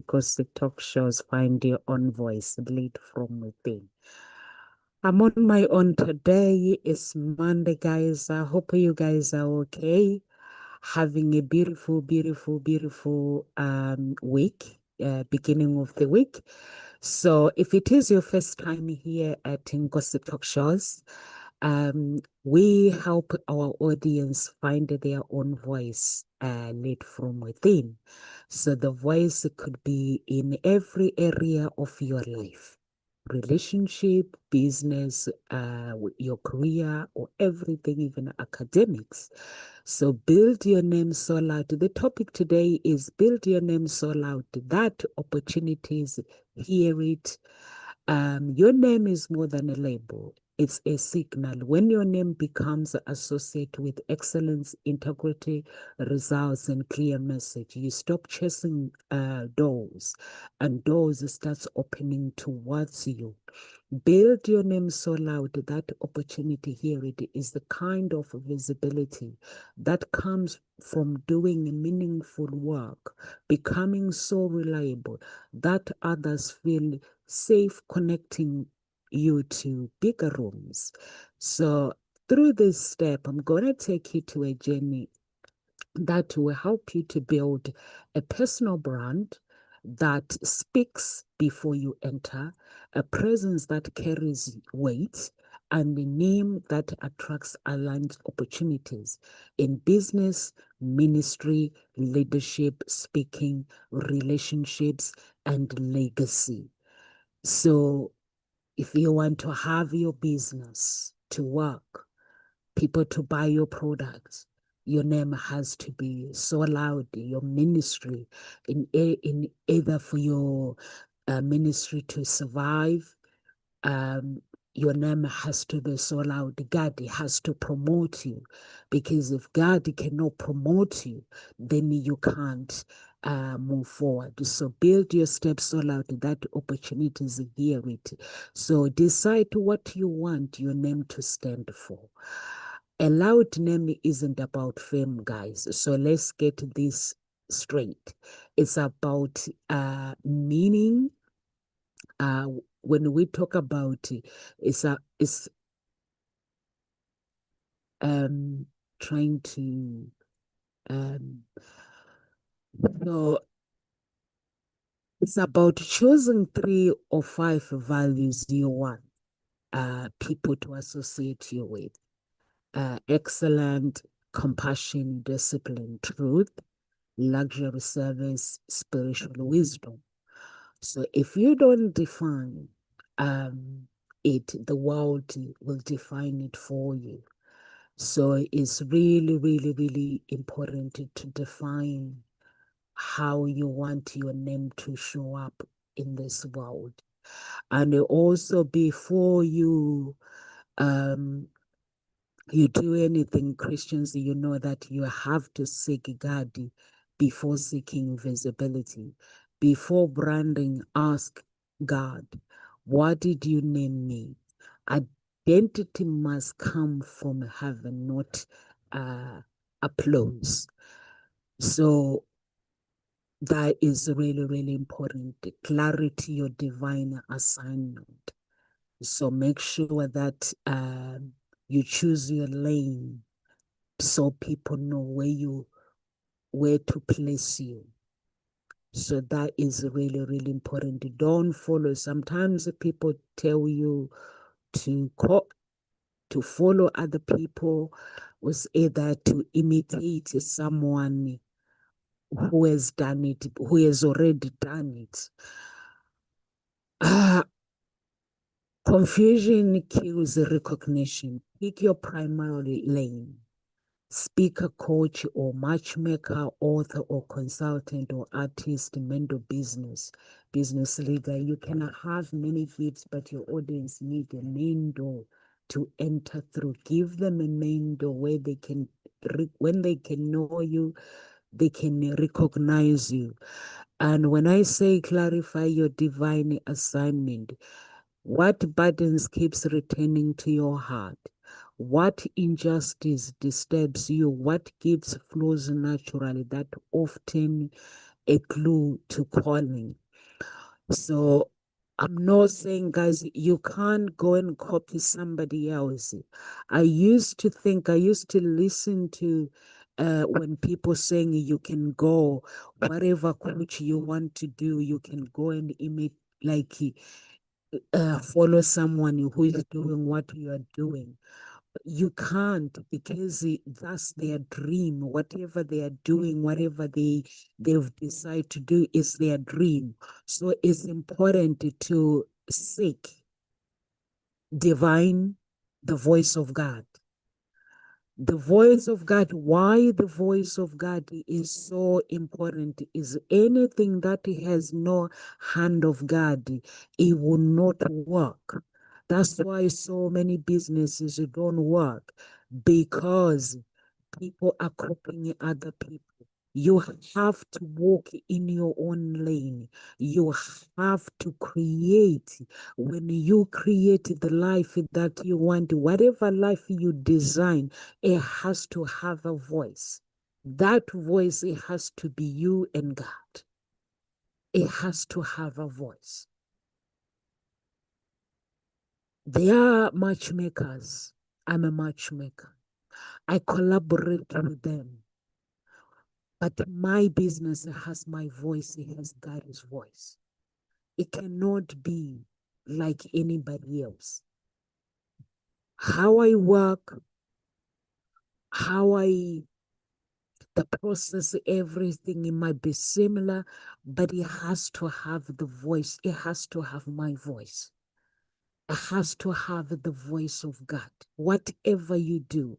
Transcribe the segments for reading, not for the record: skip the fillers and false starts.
Gossip Talk Shows. Find your own voice, lead from within. I'm on my own today. It's Monday, guys. I hope you guys are okay. Having a beautiful, beautiful, beautiful week, beginning of the week. So if it is your first time here at Gossip Talk Shows, we help our audience find their own voice, led from within. So the voice could be in every area of your life, relationship, business, your career, or everything, even academics. So build your name so loud. The topic today is build your name so loud that opportunities hear it. Your name is more than a label. It's a signal. When your name becomes associated with excellence, integrity, results, and clear message, you stop chasing doors, and doors starts opening towards you. Build your name so loud that opportunity here it is the kind of visibility that comes from doing meaningful work, becoming so reliable that others feel safe connecting you to bigger rooms. So through this step, I'm going to take you to a journey that will help you to build a personal brand that speaks before you enter, a presence that carries weight, and a name that attracts aligned opportunities in business, ministry, leadership, speaking, relationships, and legacy. So if you want to have your business to work, people to buy your products, your name has to be so loud. Your ministry, in either for your ministry to survive, your name has to be so loud. God has to promote you, because if God cannot promote you, then you can't move forward. So build your steps so loud that opportunities hear it. So decide what you want your name to stand for. A loud name isn't about fame, guys. So let's get this straight. It's about meaning. When we talk about it's trying to so it's about choosing 3 or 5 values you want people to associate you with. Excellent, compassion, discipline, truth, luxury service, spiritual wisdom. So if you don't define it, the world will define it for you. So it's really, really, really important to define how you want your name to show up in this world. And also before you do anything, Christians, you know that you have to seek God before seeking visibility. Before branding, ask God, what did you name me? Identity must come from heaven, not applause. So that is really, really important. Clarity, your divine assignment. So make sure that you choose your lane so people know where to place you. So that is really, really important. Don't follow. Sometimes people tell you to follow other people, was either to imitate someone who has done it, who has already done it. Confusion kills recognition. Pick your primary lane. Speaker, coach, or matchmaker, author, or consultant, or artist, mentor, business leader. You can have many gifts, but your audience need a main door to enter through. Give them a main door where they can, when they can know you, they can recognize you. And when I say clarify your divine assignment, what burdens keeps returning to your heart? What injustice disturbs you? What gifts flows naturally that often a clue to calling. So I'm not saying, guys, you can't go and copy somebody else. I used to listen to when people saying you can go, whatever coach you want to do, you can go and imitate, like follow someone who is doing what you are doing. You can't, because that's their dream. Whatever they are doing, whatever they've decided to do is their dream. So it's important to seek divine, the voice of God. The voice of God, why the voice of God is so important is anything that has no hand of God, it will not work. That's why so many businesses don't work, because people are copying other people. You have to walk in your own lane. You have to create. When you create the life that you want, whatever life you design, it has to have a voice. That voice, it has to be you and God. It has to have a voice. They are matchmakers. I'm a matchmaker. I collaborate with them. But my business has my voice, it has God's voice. It cannot be like anybody else. How I work, how I, the process, everything, it might be similar, but it has to have the voice. It has to have my voice. It has to have the voice of God. Whatever you do,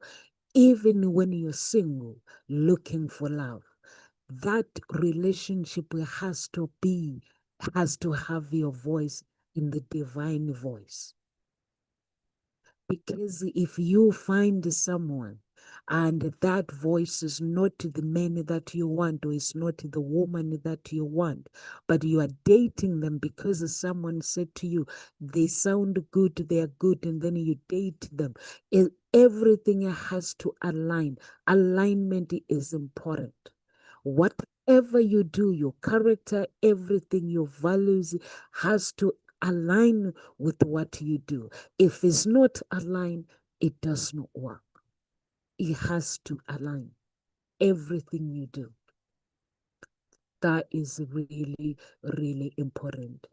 even when you're single, looking for love, that relationship has to have your voice in the divine voice. Because if you find someone and that voice is not the man that you want, or is not the woman that you want, but you are dating them because someone said to you, they sound good, they are good, and then you date them, everything has to align. Alignment is important. Whatever you do, your character, everything, your values has to align with what you do. If it's not aligned, it does not work. It has to align everything you do. That is really, really important.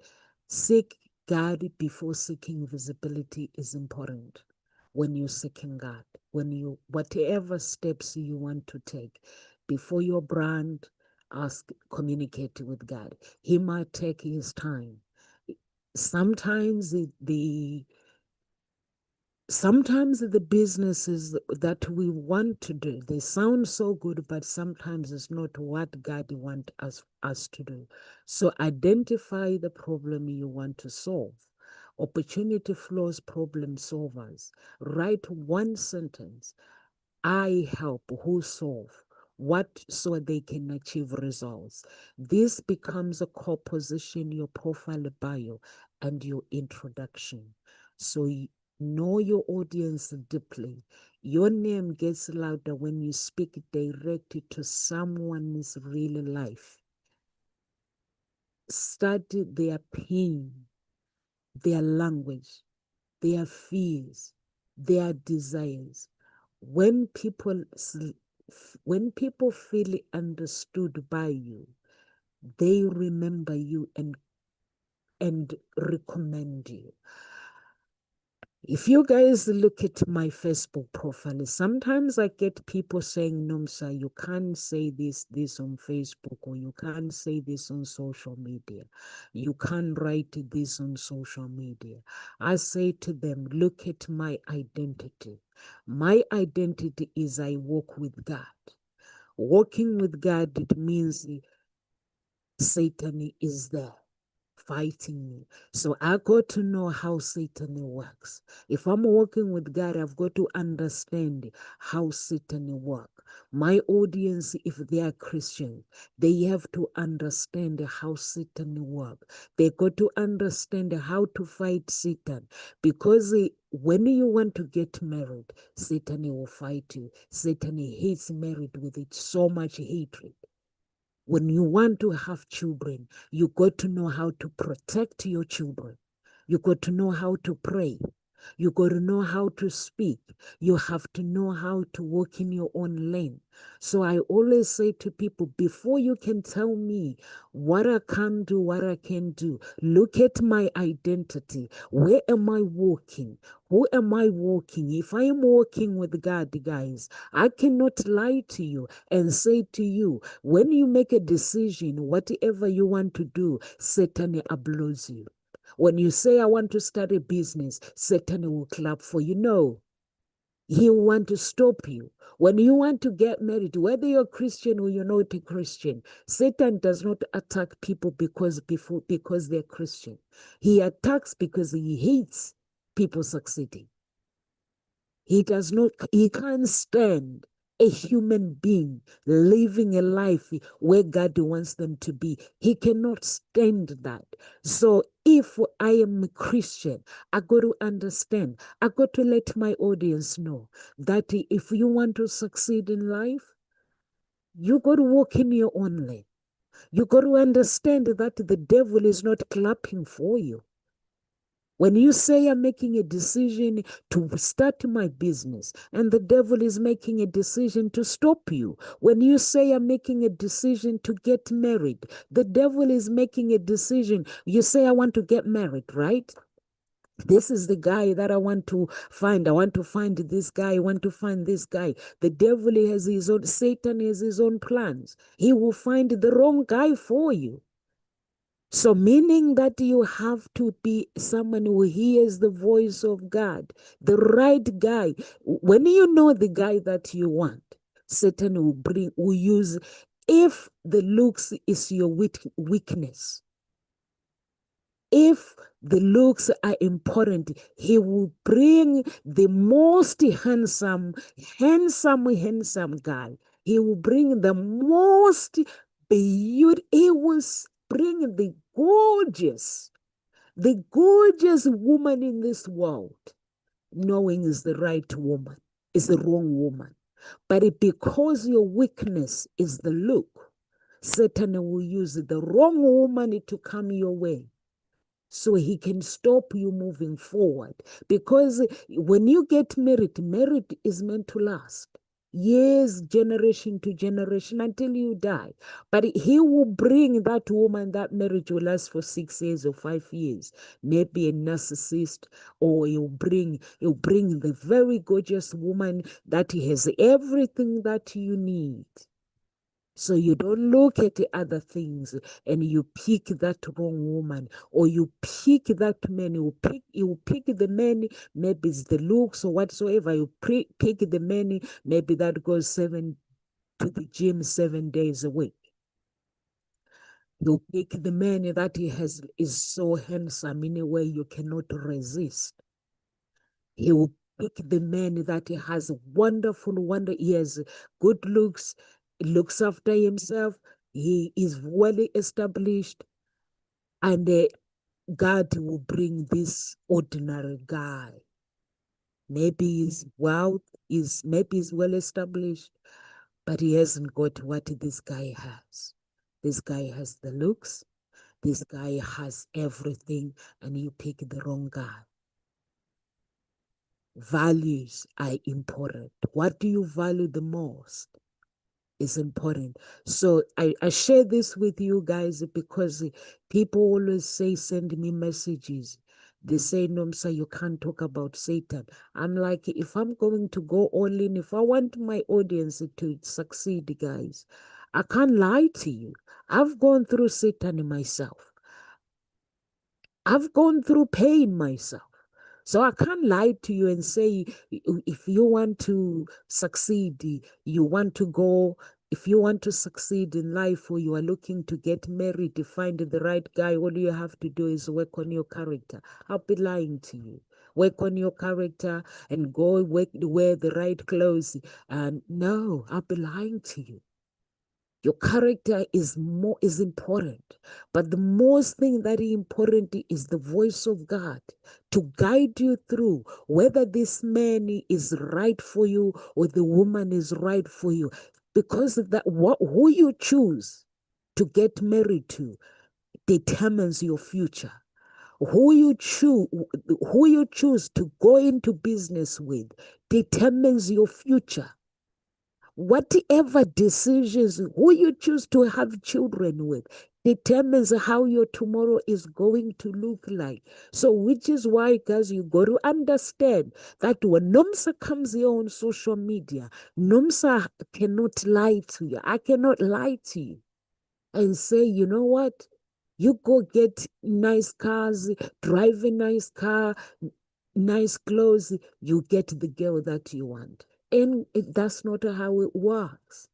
Seek God before seeking visibility is important. When you're seeking God, whatever steps you want to take, before your brand, communicate with God. He might take his time. Sometimes sometimes the businesses that we want to do, they sound so good, but sometimes it's not what God wants us to do. So identify the problem you want to solve. Opportunity flows problem solvers. Write one sentence. I help, who solve, what, so they can achieve results. This becomes a core position, your profile bio, and your introduction. So know your audience deeply. Your name gets louder when you speak directly to someone's real life. Study their pain, their language, their fears, their desires. When people when people feel understood by you, they remember you and recommend you. If you guys look at my Facebook profile, sometimes I get people saying, Nomsa, you can't say this on Facebook, or you can't say this on social media. You can't write this on social media. I say to them, look at my identity. My identity is I walk with God. Walking with God, it means Satan is there fighting me. So I got to know how Satan works. If I'm working with God, I've got to understand how Satan works. My audience, if they are Christian, they have to understand how Satan works. They got to understand how to fight Satan. Because when you want to get married, Satan will fight you. Satan hates married with it so much hatred. When you want to have children, you got to know how to protect your children. You got to know how to pray. You got to know how to speak. You have to know how to walk in your own lane. So I always say to people, before you can tell me what I can do, what I can do, look at my identity. Where am I walking? Who am I walking? If I am walking with God, guys, I cannot lie to you and say to you, when you make a decision, whatever you want to do, Satan applauds you. When you say, I want to start a business, Satan will clap for you. No, he will want to stop you. When you want to get married, whether you're Christian or you're not a Christian, Satan does not attack people because they're Christian. He attacks because he hates people succeeding. He can't stand a human being living a life where God wants them to be. He cannot stand that. So if I am a Christian, I got to understand, I got to let my audience know that if you want to succeed in life, you got to walk in your own lane. You got to understand that the devil is not clapping for you. When you say I'm making a decision to start my business and the devil is making a decision to stop you, when you say I'm making a decision to get married, the devil is making a decision. You say, I want to get married, right? This is the guy that I want to find. I want to find this guy. I want to find this guy. The devil has his own, Satan has his own plans. He will find the wrong guy for you. So, meaning that you have to be someone who hears the voice of God, the right guy. When you know the guy that you want, Satan will use, if the looks is your weakness, if the looks are important, he will bring the most handsome guy. He will bring the most beautiful, he will bring the gorgeous woman in this world, knowing is the right woman, is the wrong woman. But because your weakness is the look, Satan will use the wrong woman to come your way, so he can stop you moving forward. Because when you get married, marriage is meant to last years, generation to generation, until you die. But he will bring that woman, that marriage will last for 6 years or 5 years. Maybe a narcissist, or he'll bring the very gorgeous woman that has everything that you need. So you don't look at the other things and you pick that wrong woman, or you pick that man. You pick the man, maybe it's the looks or whatsoever. You pick the man, maybe that goes to the gym 7 days a week. You pick the man that is so handsome in a way you cannot resist. He will pick the man that has he has good looks, looks after himself, he is well established, and God will bring this ordinary guy. Maybe his wealth maybe he's well established, but he hasn't got what this guy has. This guy has the looks, this guy has everything, and you pick the wrong guy. Values are important. What do you value the most is important. So I share this with you guys because people always say, send me messages. They say, Nomsa, you can't talk about Satan. I'm like, if I'm going to go all in, if I want my audience to succeed, guys, I can't lie to you. I've gone through Satan myself. I've gone through pain myself. So I can't lie to you and say, if you want to succeed, you want to go, if you want to succeed in life, or you are looking to get married, to find the right guy, all you have to do is work on your character. I'll be lying to you. Work on your character and wear the right clothes. And no, I'll be lying to you. Your character is important, but the most thing that is important is the voice of God to guide you through whether this man is right for you or the woman is right for you, because who you choose to get married to determines your future. Who you choose to go into business with determines your future. Whatever decisions, who you choose to have children with, determines how your tomorrow is going to look like. So, which is why, guys, you got to understand that when Nomsa comes here on social media, Nomsa cannot lie to you. I cannot lie to you and say, you know what? You go get nice cars, drive a nice car, nice clothes, you get the girl that you want. And that's not how it works.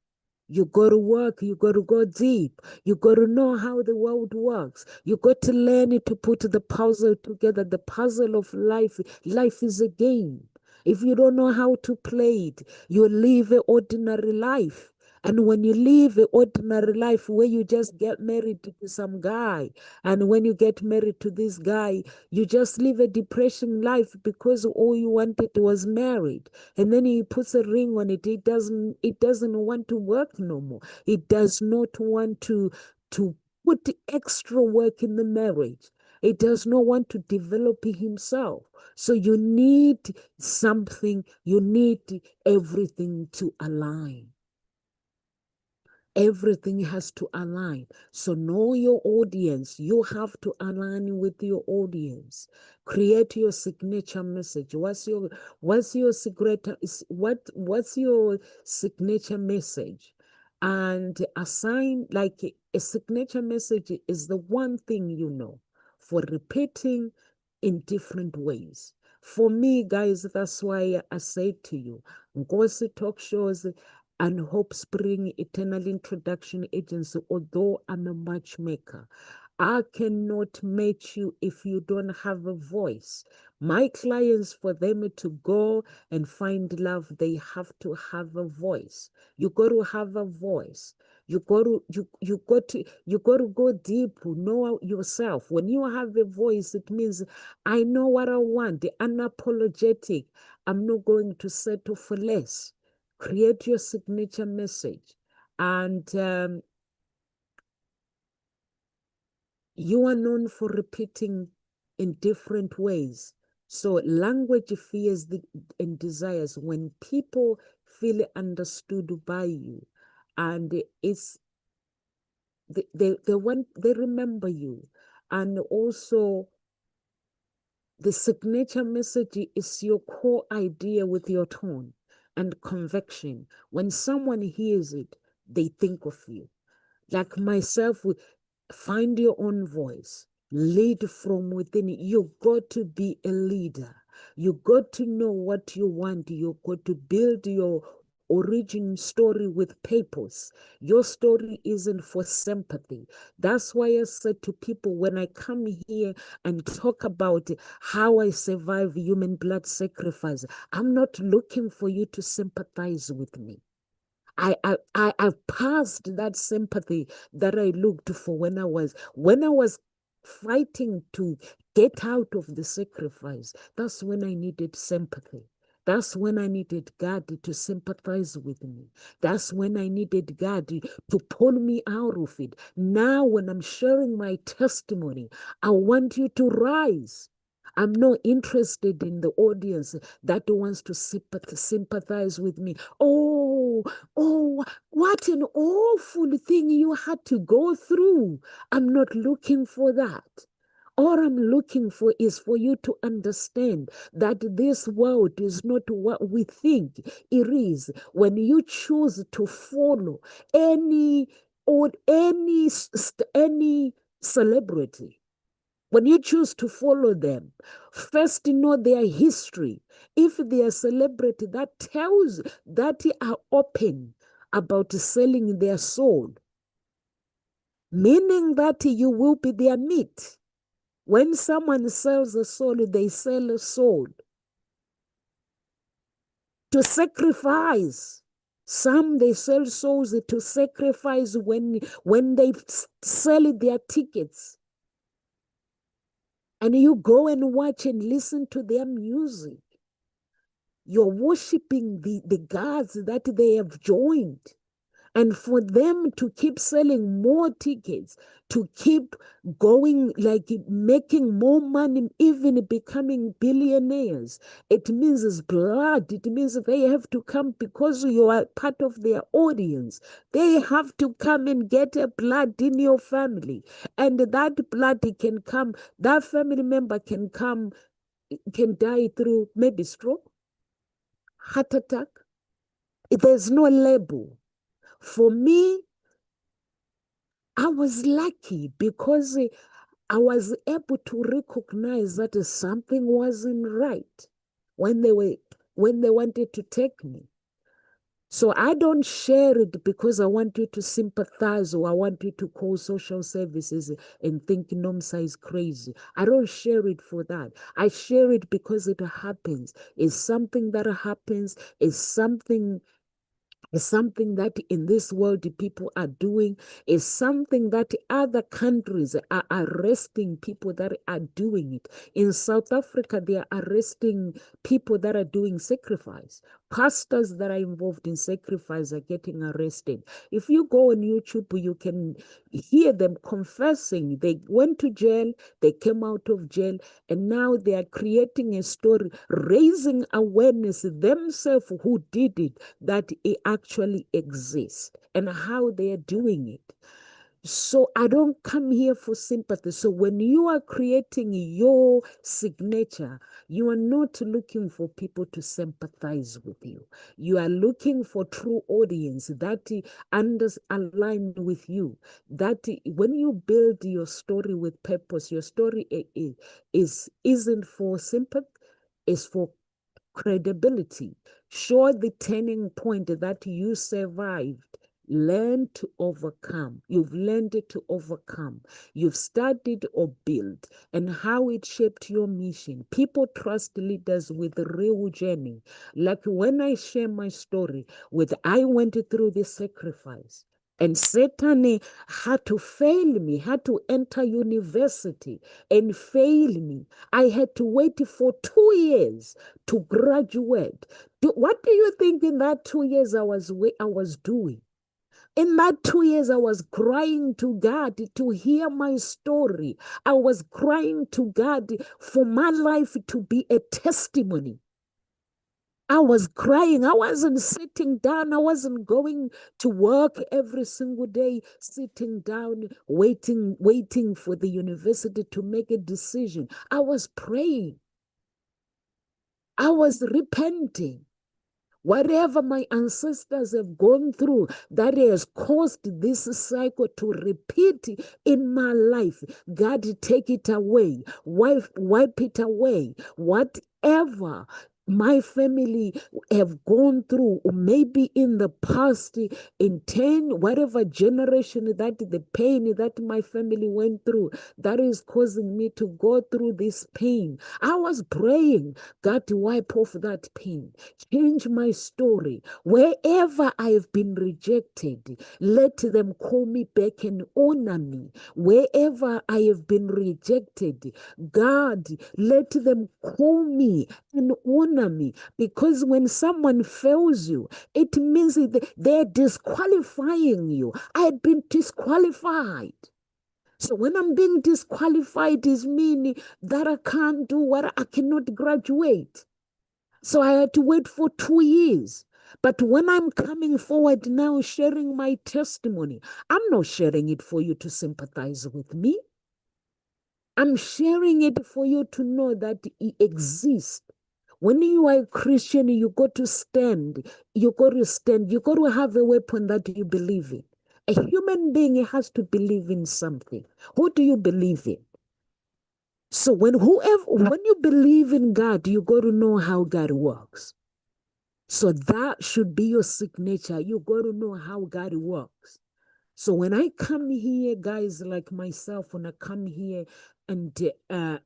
You got to work. You got to go deep. You got to know how the world works. You got to learn to put the puzzle together. The puzzle of life. Life is a game. If you don't know how to play it, you live an ordinary life. And when you live an ordinary life where you just get married to some guy, and when you get married to this guy, you just live a depression life because all you wanted was married. And then he puts a ring on it. It doesn't want to work no more. It does not want to put extra work in the marriage. It does not want to develop himself. So you need something, you need everything to align. Everything has to align. So know your audience. You have to align with your audience. Create your signature message. What's your secret? What's your signature message? And assign, like, a signature message is the one thing you know for repeating in different ways. For me, guys, that's why I say to you, Ngosi talk shows and Hope Spring Eternal Introduction Agency, although I'm a matchmaker, I cannot match you if you don't have a voice. My clients, for them to go and find love, they have to have a voice. You got to have a voice. You got to go deep, know yourself. When you have a voice, it means I know what I want, the unapologetic. I'm not going to settle for less. Create your signature message. And you are known for repeating in different ways. So language fears and desires when people feel understood by you, and they remember you. And also, the signature message is your core idea with your tone and conviction. When someone hears it, they think of you. Like myself, find your own voice. Lead from within. You got to be a leader. You got to know what you want. You got to build your origin story with purpose. Your story isn't for sympathy. That's why I said to people when I come here and talk about how I survive human blood sacrifice, I'm not looking for you to sympathize with me. I've passed that sympathy that I looked for when I was fighting to get out of the sacrifice. That's when I needed sympathy. That's when I needed God to sympathize with me. That's when I needed God to pull me out of it. Now, when I'm sharing my testimony, I want you to rise. I'm not interested in the audience that wants to sympathize with me. Oh, what an awful thing you had to go through. I'm not looking for that. All I'm looking for is for you to understand that this world is not what we think it is. When you choose to follow any or any celebrity, when you choose to follow them, first know their history. If they are a celebrity that tells that they are open about selling their soul, meaning that you will be their meat. When someone sells a soul, they sell a soul to sacrifice. Some they sell souls to sacrifice when they sell their tickets. And you go and watch and listen to their music. You're worshiping the gods that they have joined. And for them to keep selling more tickets, to keep going, like making more money, even becoming billionaires, it means it's blood. It means they have to come because you are part of their audience. They have to come and get a blood in your family. And that blood can come, that family member can come, can die through maybe stroke, heart attack. There's no label. For me, I was lucky because I was able to recognize that something wasn't right when when they wanted to take me. So I don't share it because I want you to sympathize or I want you to call social services and think Nomsa is crazy. I don't share it for that. I share it because it happens. It's something that happens. It's something that in this world the people are doing. It's something that other countries are arresting people that are doing it. In South Africa, they are arresting people that are doing sacrifice. Pastors that are involved in sacrifice are getting arrested. If you go on YouTube, you can hear them confessing. They went to jail, they came out of jail, and now they are creating a story, raising awareness themselves who did it, that it actually exists and how they are doing it. So I don't come here for sympathy. So when you are creating your signature, you are not looking for people to sympathize with you. You are looking for true audience that align with you. That when you build your story with purpose, your story isn't for sympathy, it's for credibility. Show the turning point that you survived. Learn to overcome. You've learned to overcome. You've studied or built and how it shaped your mission. People trust leaders with a real journey. Like when I share my story with I went through this sacrifice. And Satan had to fail me, had to enter university and fail me. I had to wait for 2 years to graduate. What do you think in that 2 years I was doing? In that 2 years, I was crying to God to hear my story. I was crying to God for my life to be a testimony. I was crying. I wasn't sitting down. I wasn't going to work every single day, sitting down, waiting for the university to make a decision. I was praying. I was repenting. Whatever my ancestors have gone through that has caused this cycle to repeat in my life, God, take it away, wipe it away. Whatever my family have gone through, or maybe in the past, in 10, whatever generation, that the pain that my family went through, that is causing me to go through this pain. I was praying, God, to wipe off that pain. Change my story. Wherever I have been rejected, let them call me back and honor me. Wherever I have been rejected, God, let them call me and honor me. Because when someone fails you, it means they're disqualifying you. I had been disqualified. So when I'm being disqualified, is meaning that I can't do what I cannot graduate. So I had to wait for 2 years. But when I'm coming forward now sharing my testimony, I'm not sharing it for you to sympathize with me. I'm sharing it for you to know that it exists. When you are a Christian, you got to stand. You got to stand. You got to have a weapon that you believe in. A human being has to believe in something. Who do you believe in? So when you believe in God, you got to know how God works. So that should be your signature. You got to know how God works. So when I come here, guys like myself, when I come here and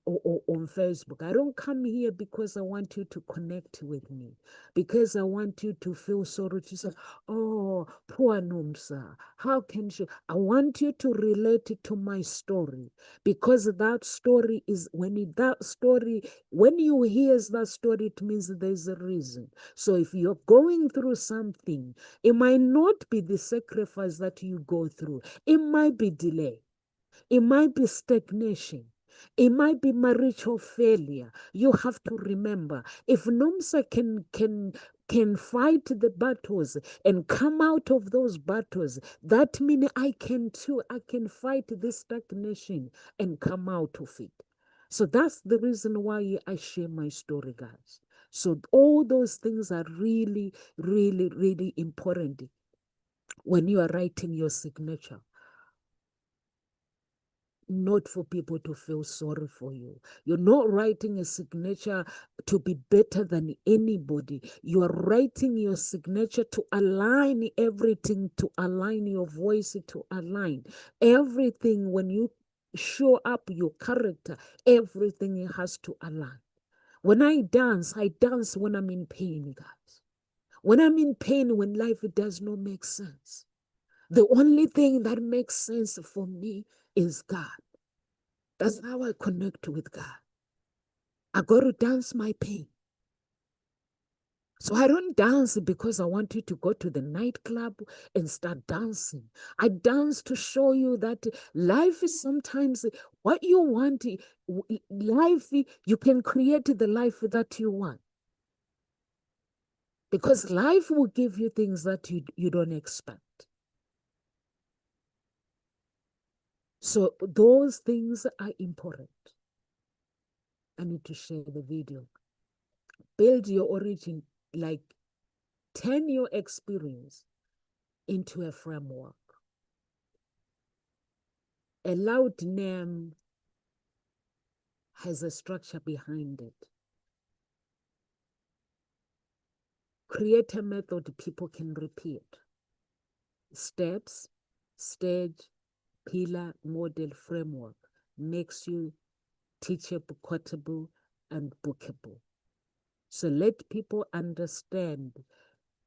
or on Facebook. I don't come here because I want you to connect with me, because I want you to feel sorry to say, oh, poor Nomsa, how can she? I want you to relate it to my story, because that story is when you hear that story, it means there's a reason. So if you're going through something, it might not be the sacrifice that you go through. It might be delay. It might be stagnation. It might be marital failure. You have to remember, if Nomsa can fight the battles and come out of those battles, that means I can too. I can fight this stagnation and come out of it. So that's the reason why I share my story, guys. So all those things are really, really, really important when you are writing your signature, not for people to feel sorry for you. You're not writing a signature to be better than anybody. You are writing your signature to align everything, to align your voice, to align everything. When you show up your character, everything has to align. When I dance when I'm in pain, guys. When I'm in pain, when life does not make sense. The only thing that makes sense for me is God. That's how I connect with God. I got to dance my pain. So I don't dance because I want you to go to the nightclub and start dancing. I dance to show you that life is sometimes what you want. Life, you can create the life that you want. Because life will give you things that you don't expect. So those things are important. I need to share the video. Build your origin, like 10-year experience into a framework. A loud name has a structure behind it. Create a method people can repeat. Steps, stage, pillar, model, framework makes you teachable, quotable, and bookable. So let people understand.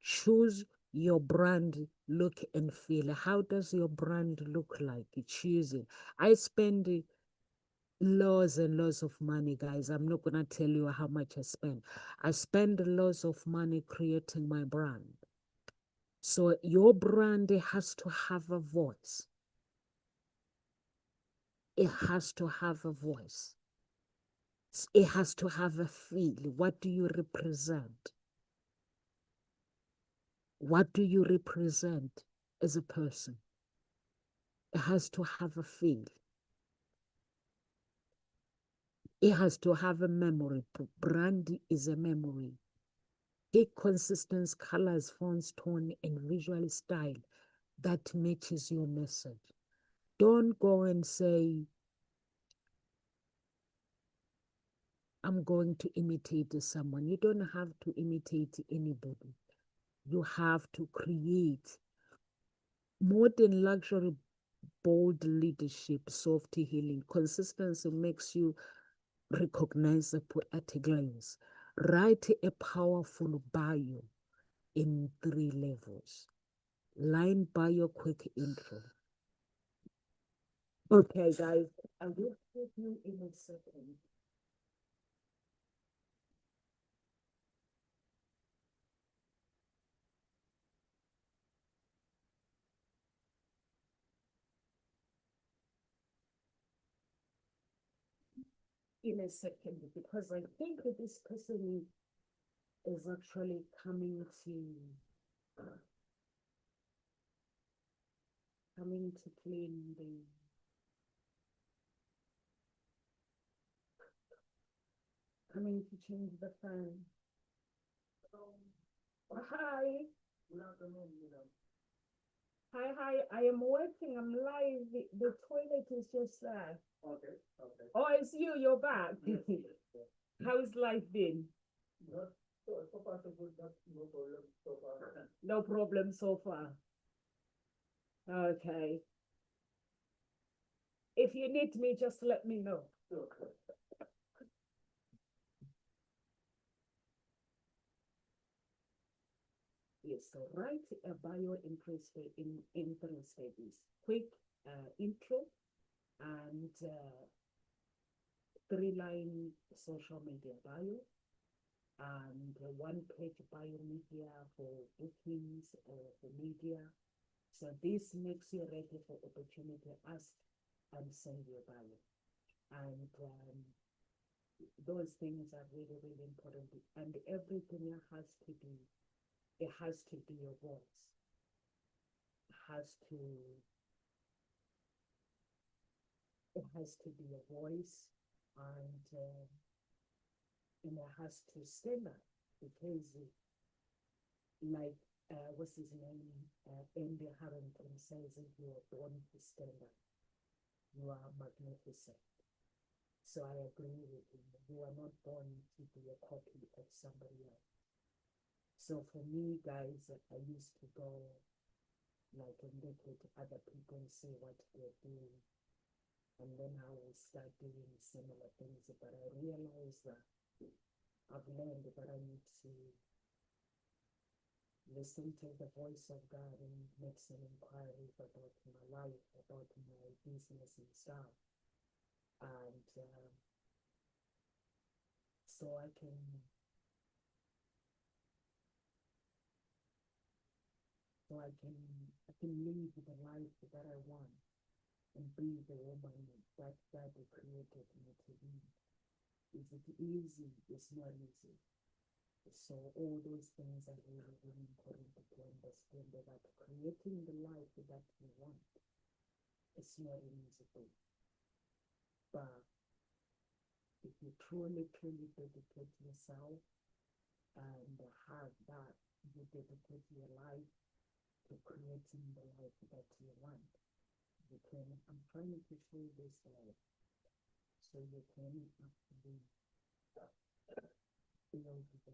Choose your brand look and feel. How does your brand look like? Choose it. I spend loads and loads of money, guys. I'm not going to tell you how much I spend. I spend loads of money creating my brand. So your brand has to have a voice. It has to have a voice. It has to have a feel. What do you represent? What do you represent as a person? It has to have a feel. It has to have a memory. Brand is a memory. Take consistent colors, fonts, tone, and visual style that matches your message. Don't go and say, I'm going to imitate someone. You don't have to imitate anybody. You have to create modern luxury, bold leadership, soft healing. Consistency makes you recognizable at a glance. Write a powerful bio in 3 levels. Line bio, quick intro. Okay, guys, I will give you in a second. In a second, because I think that this person is actually coming to clean coming to change the fan. Oh, hi. Good afternoon, madam. Hi. I am working. I'm live. The toilet is just there. Okay. Oh, it's you. You're back. Yes. How's life been? Not so far so good. No problem so far. No problem so far. Okay. If you need me, just let me know. Yes, so write a bio in 3 stages. Quick intro and 3-line social media bio and 1-page bio media for bookings or for media. So this makes you ready for opportunity. Ask and send your bio. And those things are really, really important. And everything it has to be your voice. It has to, it has to be your voice, and it has to stand up because, like, what's his name? Andy Harrington says, if you are born to stand up, you are magnificent. So I agree with you. You are not born to be a copy of somebody else. So for me, guys, I used to go like and look at other people and see what they're doing. And then I will start doing similar things. But I realize that I've learned that I need to listen to the voice of God and make some inquiries about my life, about my business and stuff. And so I can live the life that I want and be the woman that God created me to be. Is it easy? It's not easy. So all those things are really, really important to understand that creating the life that you want, it's not an easy thing. But if you truly, truly dedicate yourself and have that, you dedicate your life to creating the life that you want. You can, I'm trying to show this life so you can actually build the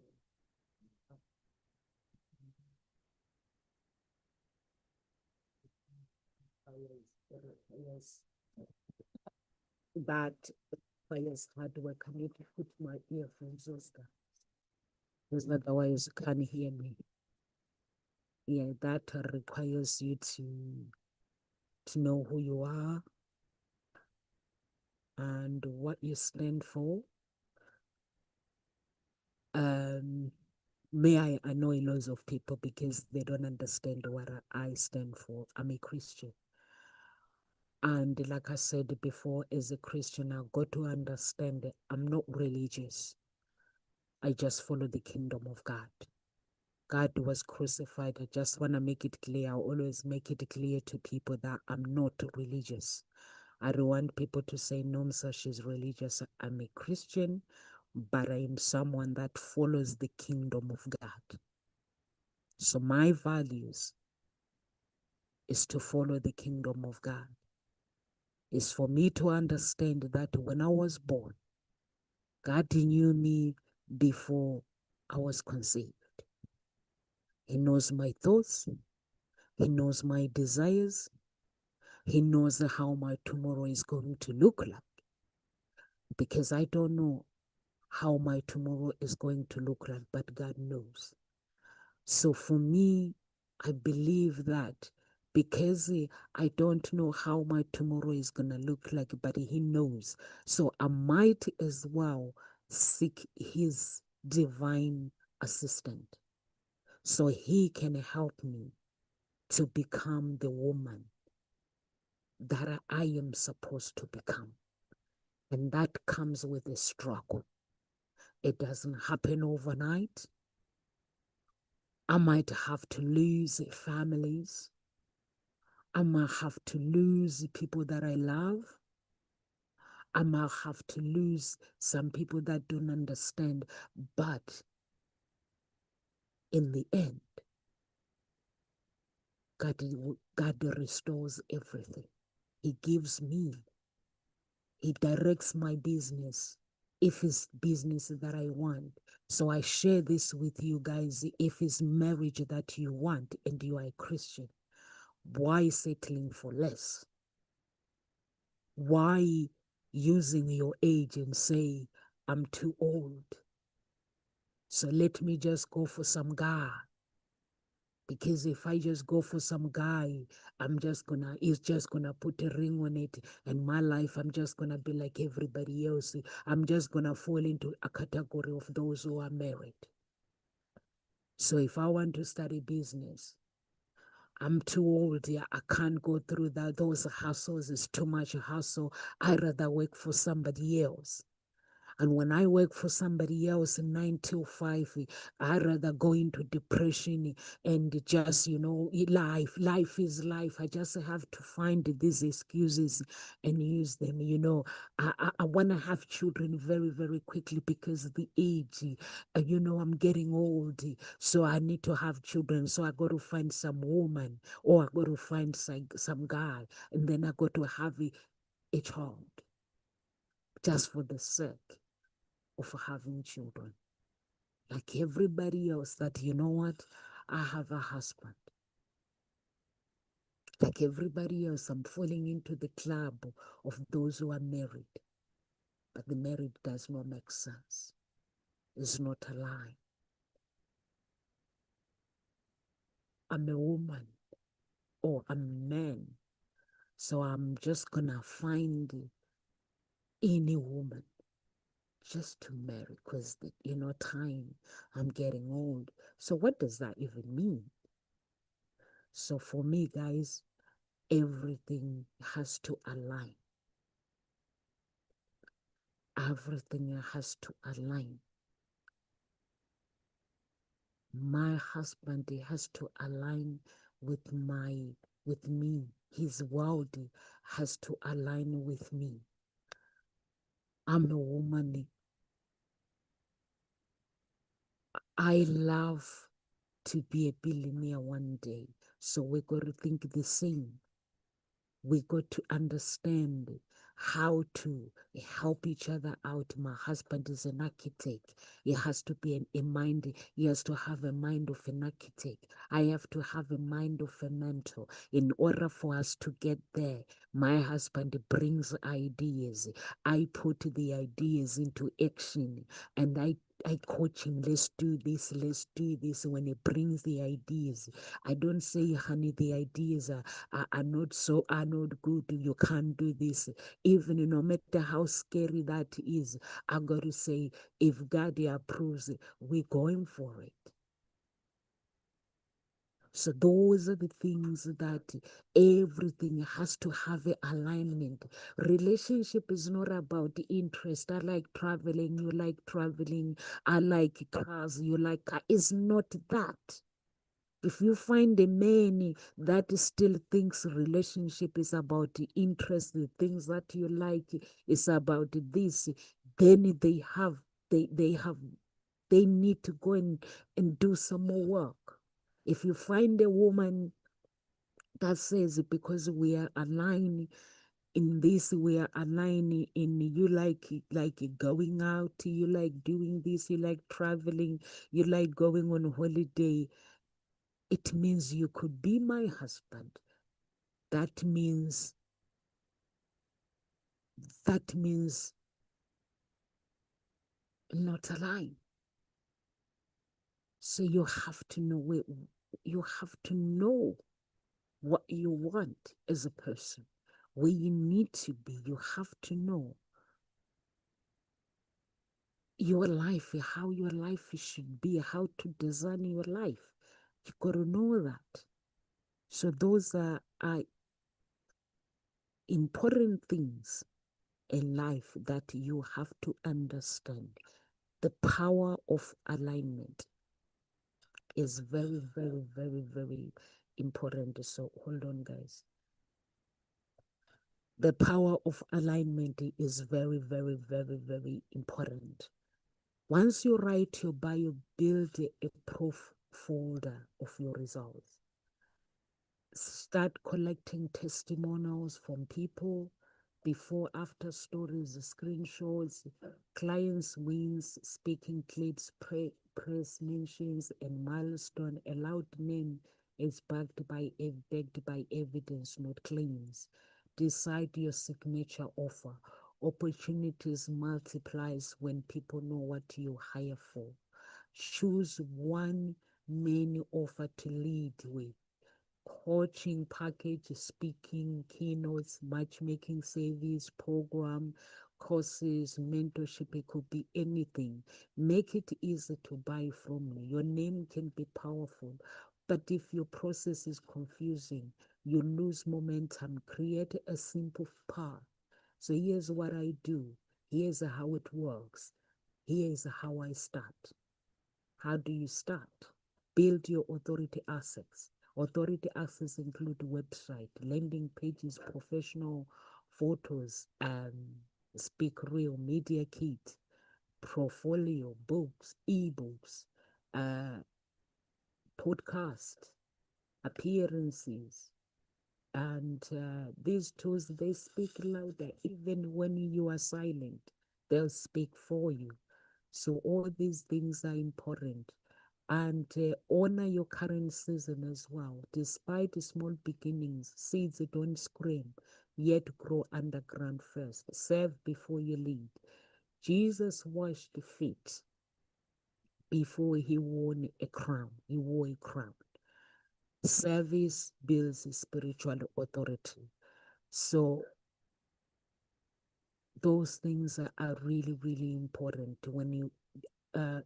fires that requires hard work. I need to put my earphones, Oscar, because otherwise you can't hear me. Yeah, that requires you to know who you are and what you stand for. May I annoy loads of people because they don't understand what I stand for. I'm a Christian. And like I said before, as a Christian, I've got to understand that I'm not religious. I just follow the kingdom of God. God was crucified. I just want to make it clear. I always make it clear to people that I'm not religious. I don't want people to say, Nomsa, she's religious. I'm a Christian, but I am someone that follows the kingdom of God. So my values is to follow the kingdom of God. Is for me to understand that when I was born, God knew me before I was conceived. He knows my thoughts. He knows my desires. He knows how my tomorrow is going to look like. Because I don't know how my tomorrow is going to look like, but God knows. So for me, I believe that because I don't know how my tomorrow is going to look like, but He knows. So I might as well seek His divine assistant so He can help me to become the woman that I am supposed to become. And that comes with a struggle. It doesn't happen overnight. I might have to lose families. I might have to lose people that I love. I might have to lose some people that don't understand. But in the end, God restores everything. He gives me. He directs my business if it's business that I want. So I share this with you guys. If it's marriage that you want and you are a Christian, why settling for less? Why using your age and say, I'm too old, so let me just go for some guy? Because if I just go for some guy, he's just gonna put a ring on it, and my life, I'm just gonna be like everybody else. I'm just gonna fall into a category of those who are married. So if I want to start a business, I'm too old. Yeah, I can't go through that. Those hustles is too much hassle. I rather work for somebody else. And when I work for somebody else 9 to 5, I rather go into depression and just, life is life. I just have to find these excuses and use them. I want to have children very, very quickly because the age, I'm getting old. So I need to have children. So I got to find some woman or I got to find some guy. And then I got to have a child just for the sake of having children. Like everybody else, that, I have a husband. Like everybody else, I'm falling into the club of those who are married. But the marriage does not make sense. It's not a lie. I'm a woman or I'm a man. So I'm just gonna find any woman just to marry because, time, I'm getting old. So what does that even mean? So for me, guys, everything has to align. Everything has to align. My husband has to align with me. His world has to align with me. I'm a woman. I love to be a billionaire one day. So we got to think the same. We got to understand how to help each other out. My husband is an architect. He has to be a mind, he has to have a mind of an architect. I have to have a mind of a mentor. In order for us to get there, my husband brings ideas. I put the ideas into action and I coach him, let's do this, let's do this. When he brings the ideas, I don't say, honey, the ideas are not good. You can't do this. Even no matter how scary that is, I got to say, if God approves, we're going for it. So those are the things that everything has to have an alignment. Relationship is not about interest. I like traveling, you like traveling. I like cars, you like car. It's not that. If you find a man that still thinks relationship is about the interest, the things that you like is about this, then they need to go and do some more work. If you find a woman that says, because we are aligned in this, we are aligned in, you like going out, you like doing this, you like traveling, you like going on holiday, it means you could be my husband. That means not aligned. So you have to know what you want as a person, where you need to be. You have to know your life, how your life should be, how to design your life. You got to know that. So those are important things in life that you have to understand. The power of alignment is very, very, very, very important. So hold on, guys. The power of alignment is very, very, very, very important. Once you write your bio, build a proof folder of your results. Start collecting testimonials from people, before after stories, screenshots, clients wins, speaking clips, press mentions, and milestone. A loud name is backed by evidence, not claims. decide your signature offer. Opportunities multiplies when people know what you hire for. Choose one main offer to lead with. Coaching package, speaking, keynotes, matchmaking service, program, courses, mentorship. It could be anything. Make it easy to buy from you. Your name can be powerful, but if your process is confusing, you lose momentum. Create a simple path. So here's what I do. Here's how it works. Here's how I start. How do you start? Build your authority assets. Authority assets include website, landing pages, professional photos, speak real, media kit, portfolio, books, ebooks, uh, podcast, appearances. And these tools, they speak louder. Even when you are silent, they'll speak for you. So all these things are important. And honor your current season as well. Despite the small beginnings, seeds don't scream, yet grow underground first. Serve before you lead. Jesus washed the feet before he wore a crown. He wore a crown. Service builds spiritual authority. So those things are really, really important when you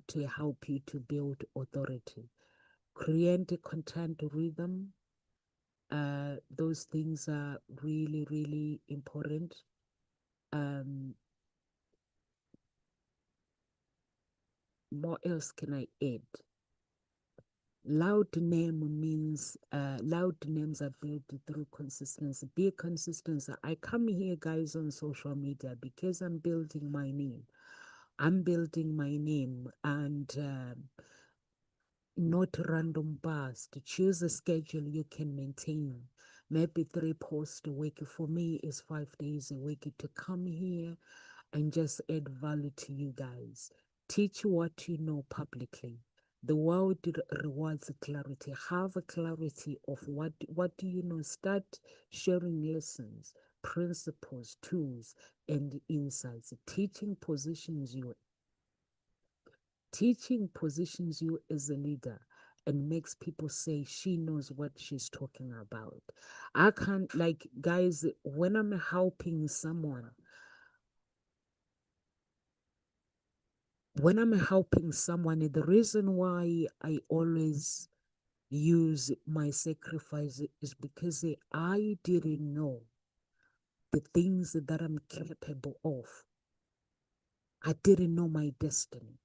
to help you to build authority. Create a content rhythm. Those things are really, really important. What else can I add? Loud names are built through consistency. Be consistent. I come here, guys, on social media because I'm building my name. I'm building my name, and not random burst. Choose a schedule you can maintain. Maybe 3 posts a week. For me, is 5 days a week to come here and just add value to you guys. Teach what you know publicly. The world rewards clarity. Have a clarity of what do you know. Start sharing lessons, principles, tools, and insights. Teaching positions you as a leader and makes people say she knows what she's talking about. I can't, like, guys, when I'm helping someone, the reason why I always use my sacrifice is because I didn't know the things that I'm capable of. I didn't know my destiny.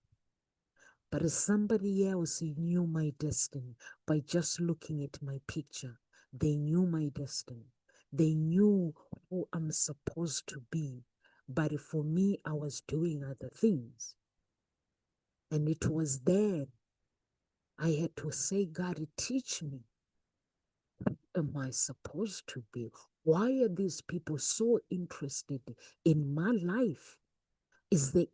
But somebody else knew my destiny by just looking at my picture. They knew my destiny. They knew who I'm supposed to be. But for me, I was doing other things. And it was then I had to say, God, teach me. Am I supposed to be? Why are these people so interested in my life? Is there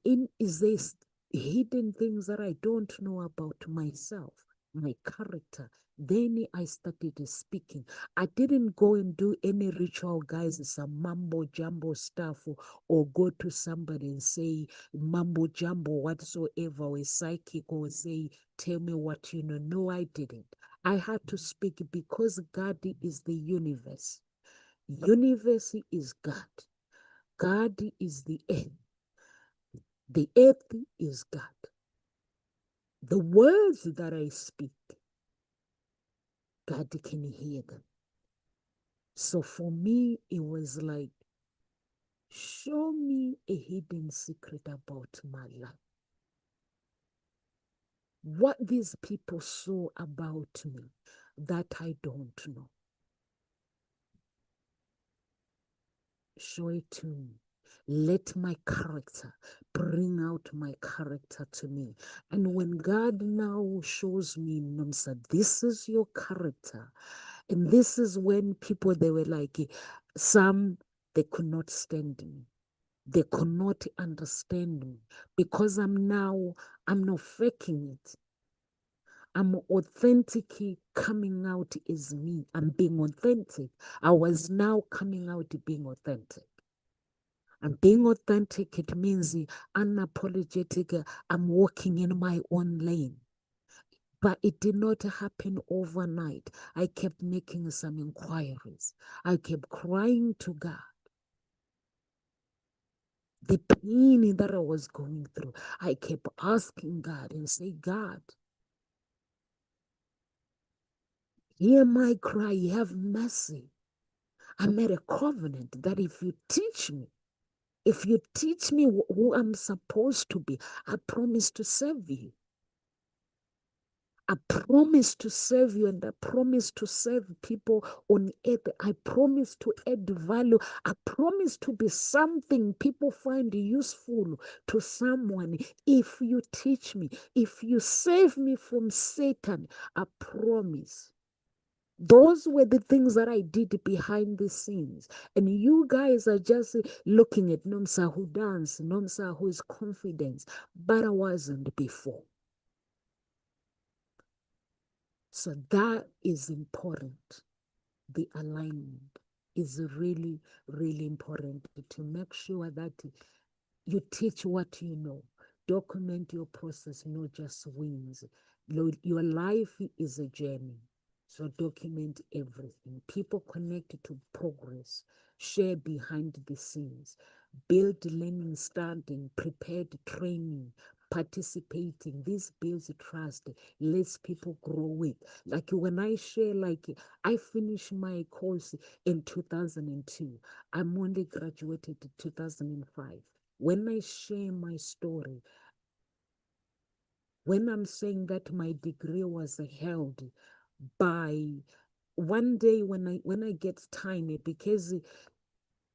hidden things that I don't know about myself, my character? Then I started speaking. I didn't go and do any ritual, guys, some mambo jumbo stuff, or go to somebody and say mambo jumbo whatsoever, or a psychic, or say, tell me what you know. No, I didn't. I had to speak because God is the universe. Universe is God. God is the earth. The earth is God. The words that I speak, God can hear them. So for me, it was like, show me a hidden secret about my life. What these people saw about me that I don't know. Show it to me. Let my character bring out my character to me. And when God now shows me, Nomsa, this is your character. And this is when people, they were like, some, they could not stand me. They could not understand me because I'm not faking it. I'm authentic coming out is me. I'm being authentic. I was now coming out being authentic. And being authentic, it means unapologetic. I'm walking in my own lane. But it did not happen overnight. I kept making some inquiries. I kept crying to God. The pain that I was going through, I kept asking God and say, God, hear my cry, have mercy. I made a covenant that if you teach me who I'm supposed to be, I promise to serve you. I promise to serve you, and I promise to serve people on earth. I promise to add value. I promise to be something people find useful to someone. If you teach me, if you save me from Satan, I promise. Those were the things that I did behind the scenes. And you guys are just looking at Nomsa who dance, Nomsa who is confident, but I wasn't before. So that is important. The alignment is really, really important to make sure that you teach what you know. Document your process, not just wins. Your life is a journey. So document everything. People connected to progress, share behind the scenes, build learning, standing, prepared training, participating. This builds trust, lets people grow it. Like when I share, like I finished my course in 2002. I'm only graduated in 2005. When I share my story, when I'm saying that my degree was held by one day when I get time, because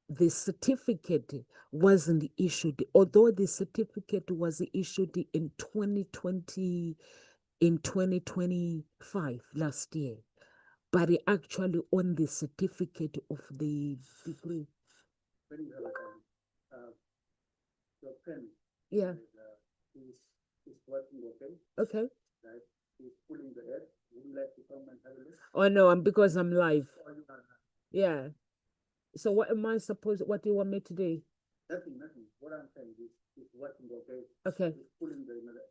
the certificate wasn't issued, although the certificate was issued in 2020, in 2025 last year, but it actually on the certificate of the degree. Your pen, yeah, is working okay. Okay. Right. He's pulling the air. Would you like to come and have a look? Oh no, because I'm live. Oh, you are. Yeah. So what am I supposed? What do you want me to do? Nothing, nothing. What I'm saying is it's working okay. Okay. It's pulling the air.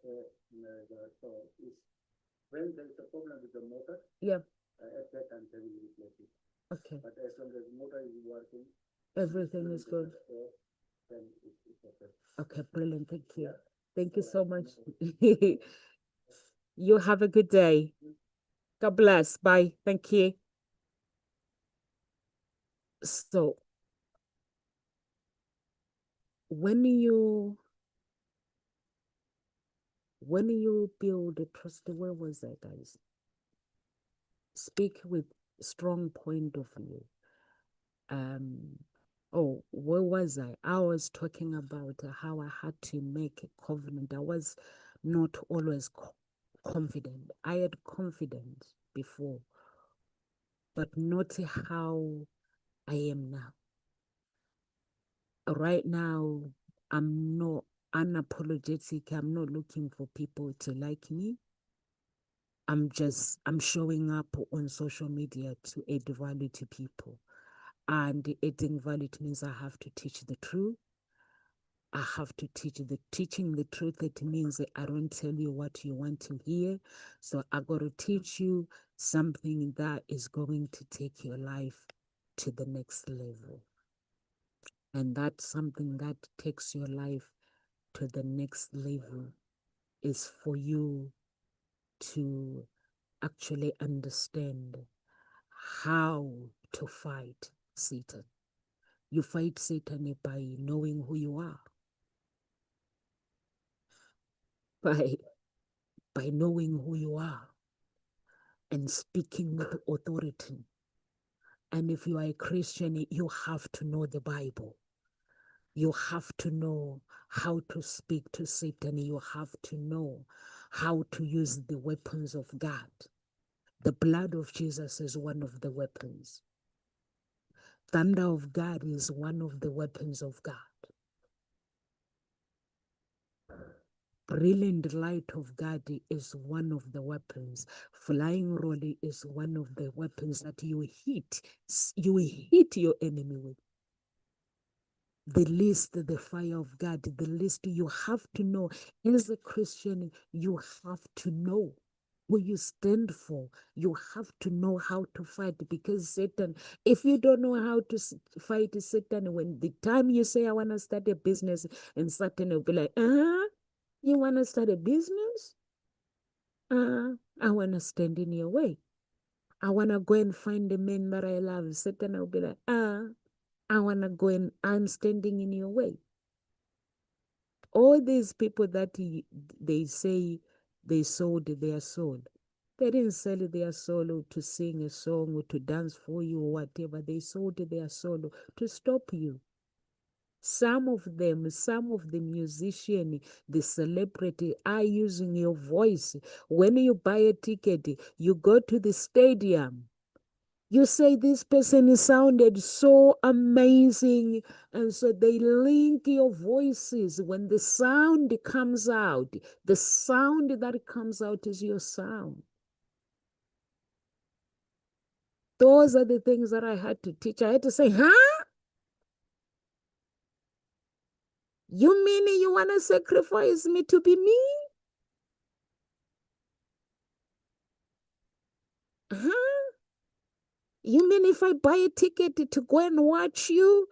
So it's when there is a problem with the motor. Yeah. At that time, they will replace it. Okay. But as long as the motor is working, everything is good. Then it's okay. Okay, brilliant. Thank you. Yeah. Thank you so much. You have a good day. God bless. Bye. Thank you. So when you build a trust, where was that, guys? Speak with strong point of view. Oh, where was I? I was talking about how I had to make a covenant. I was not always confident. I had confidence before, but not how I am now. Right now, I'm not unapologetic. I'm not looking for people to like me. I'm showing up on social media to add value to people. And adding value means I have to teach the truth. I have to teaching the truth. It means that I don't tell you what you want to hear. So I got to teach you something that is going to take your life to the next level. And that's something that takes your life to the next level is for you to actually understand how to fight Satan. You fight Satan by knowing who you are, by, by knowing who you are and speaking with authority. And if you are a Christian, you have to know the Bible. You have to know how to speak to Satan. You have to know how to use the weapons of God. The blood of Jesus is one of the weapons. Thunder of God is one of the weapons of God. Brilliant light of God is one of the weapons. Flying rolly is one of the weapons that you hit your enemy with. The least the fire of God, the least you have to know. As a Christian, you have to know what you stand for. You have to know how to fight, because Satan, if you don't know how to fight Satan, when the time you say, I want to start a business, and Satan will be like, you want to start a business? I want to stand in your way. I want to go and find the man that I love. Satan will be like, I want to go and I'm standing in your way. All these people that they say they sold their soul, they didn't sell their soul to sing a song or to dance for you or whatever. They sold their soul to stop you. Some of the musician, the celebrity are using your voice. When you buy a ticket, you go to the stadium. You say this person sounded so amazing, and so they link your voices. When the sound comes out, the sound that comes out is your sound. Those are the things that I had to teach. I had to say, you mean you want to sacrifice me to be me? Huh? You mean if I buy a ticket to go and watch you,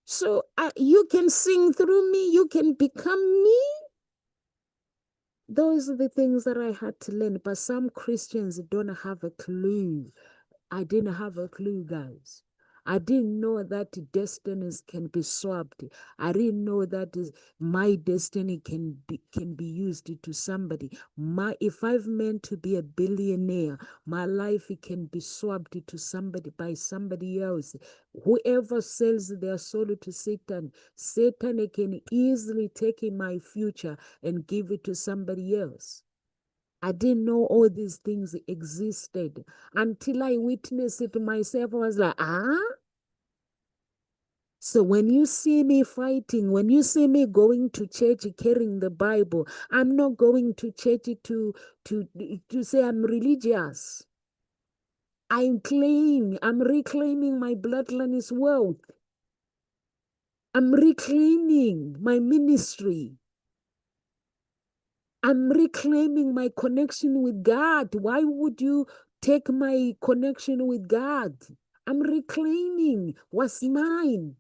so you can sing through me, you can become me? Those are the things that I had to learn. But some Christians don't have a clue. I didn't have a clue, guys. I didn't know that destinies can be swapped. I didn't know that my destiny can be used to somebody. If I've meant to be a billionaire, my life can be swapped to somebody by somebody else. Whoever sells their soul to Satan, Satan can easily take in my future and give it to somebody else. I didn't know all these things existed until I witnessed it myself. I was like, So when you see me fighting, when you see me going to church carrying the Bible, I'm not going to church to say I'm religious. I'm reclaiming my bloodline's wealth. I'm reclaiming my ministry. I'm reclaiming my connection with God. Why would you take my connection with God? I'm reclaiming what's mine.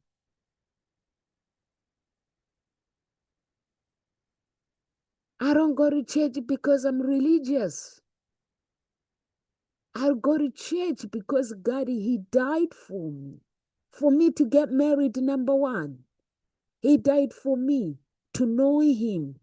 I don't go to church because I'm religious. I go to church because God, He died for me. For me to get married, number one. He died for me to know Him,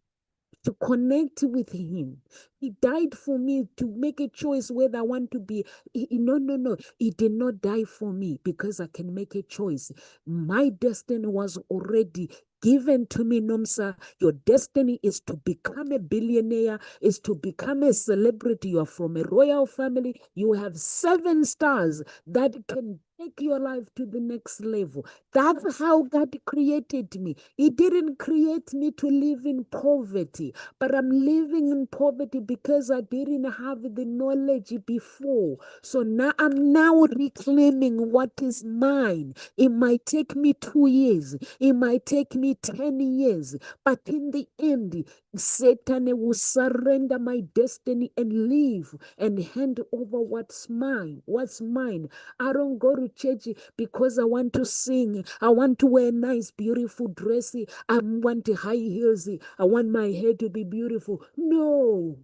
to connect with Him. He died for me to make a choice whether I want to be. No, no, no. He did not die for me because I can make a choice. My destiny was already given to me, Nomsa. Your destiny is to become a billionaire, is to become a celebrity. You are from a royal family. You have 7 stars that can take your life to the next level. That's how God created me. He didn't create me to live in poverty, but I'm living in poverty because I didn't have the knowledge before. So now I'm now reclaiming what is mine. It might take me 2 years. It might take me 10 years. But in the end, Satan will surrender my destiny and leave and hand over what's mine. What's mine. I don't go to church because I want to sing. I want to wear nice, beautiful dress. I want high heels. I want my hair to be beautiful. No.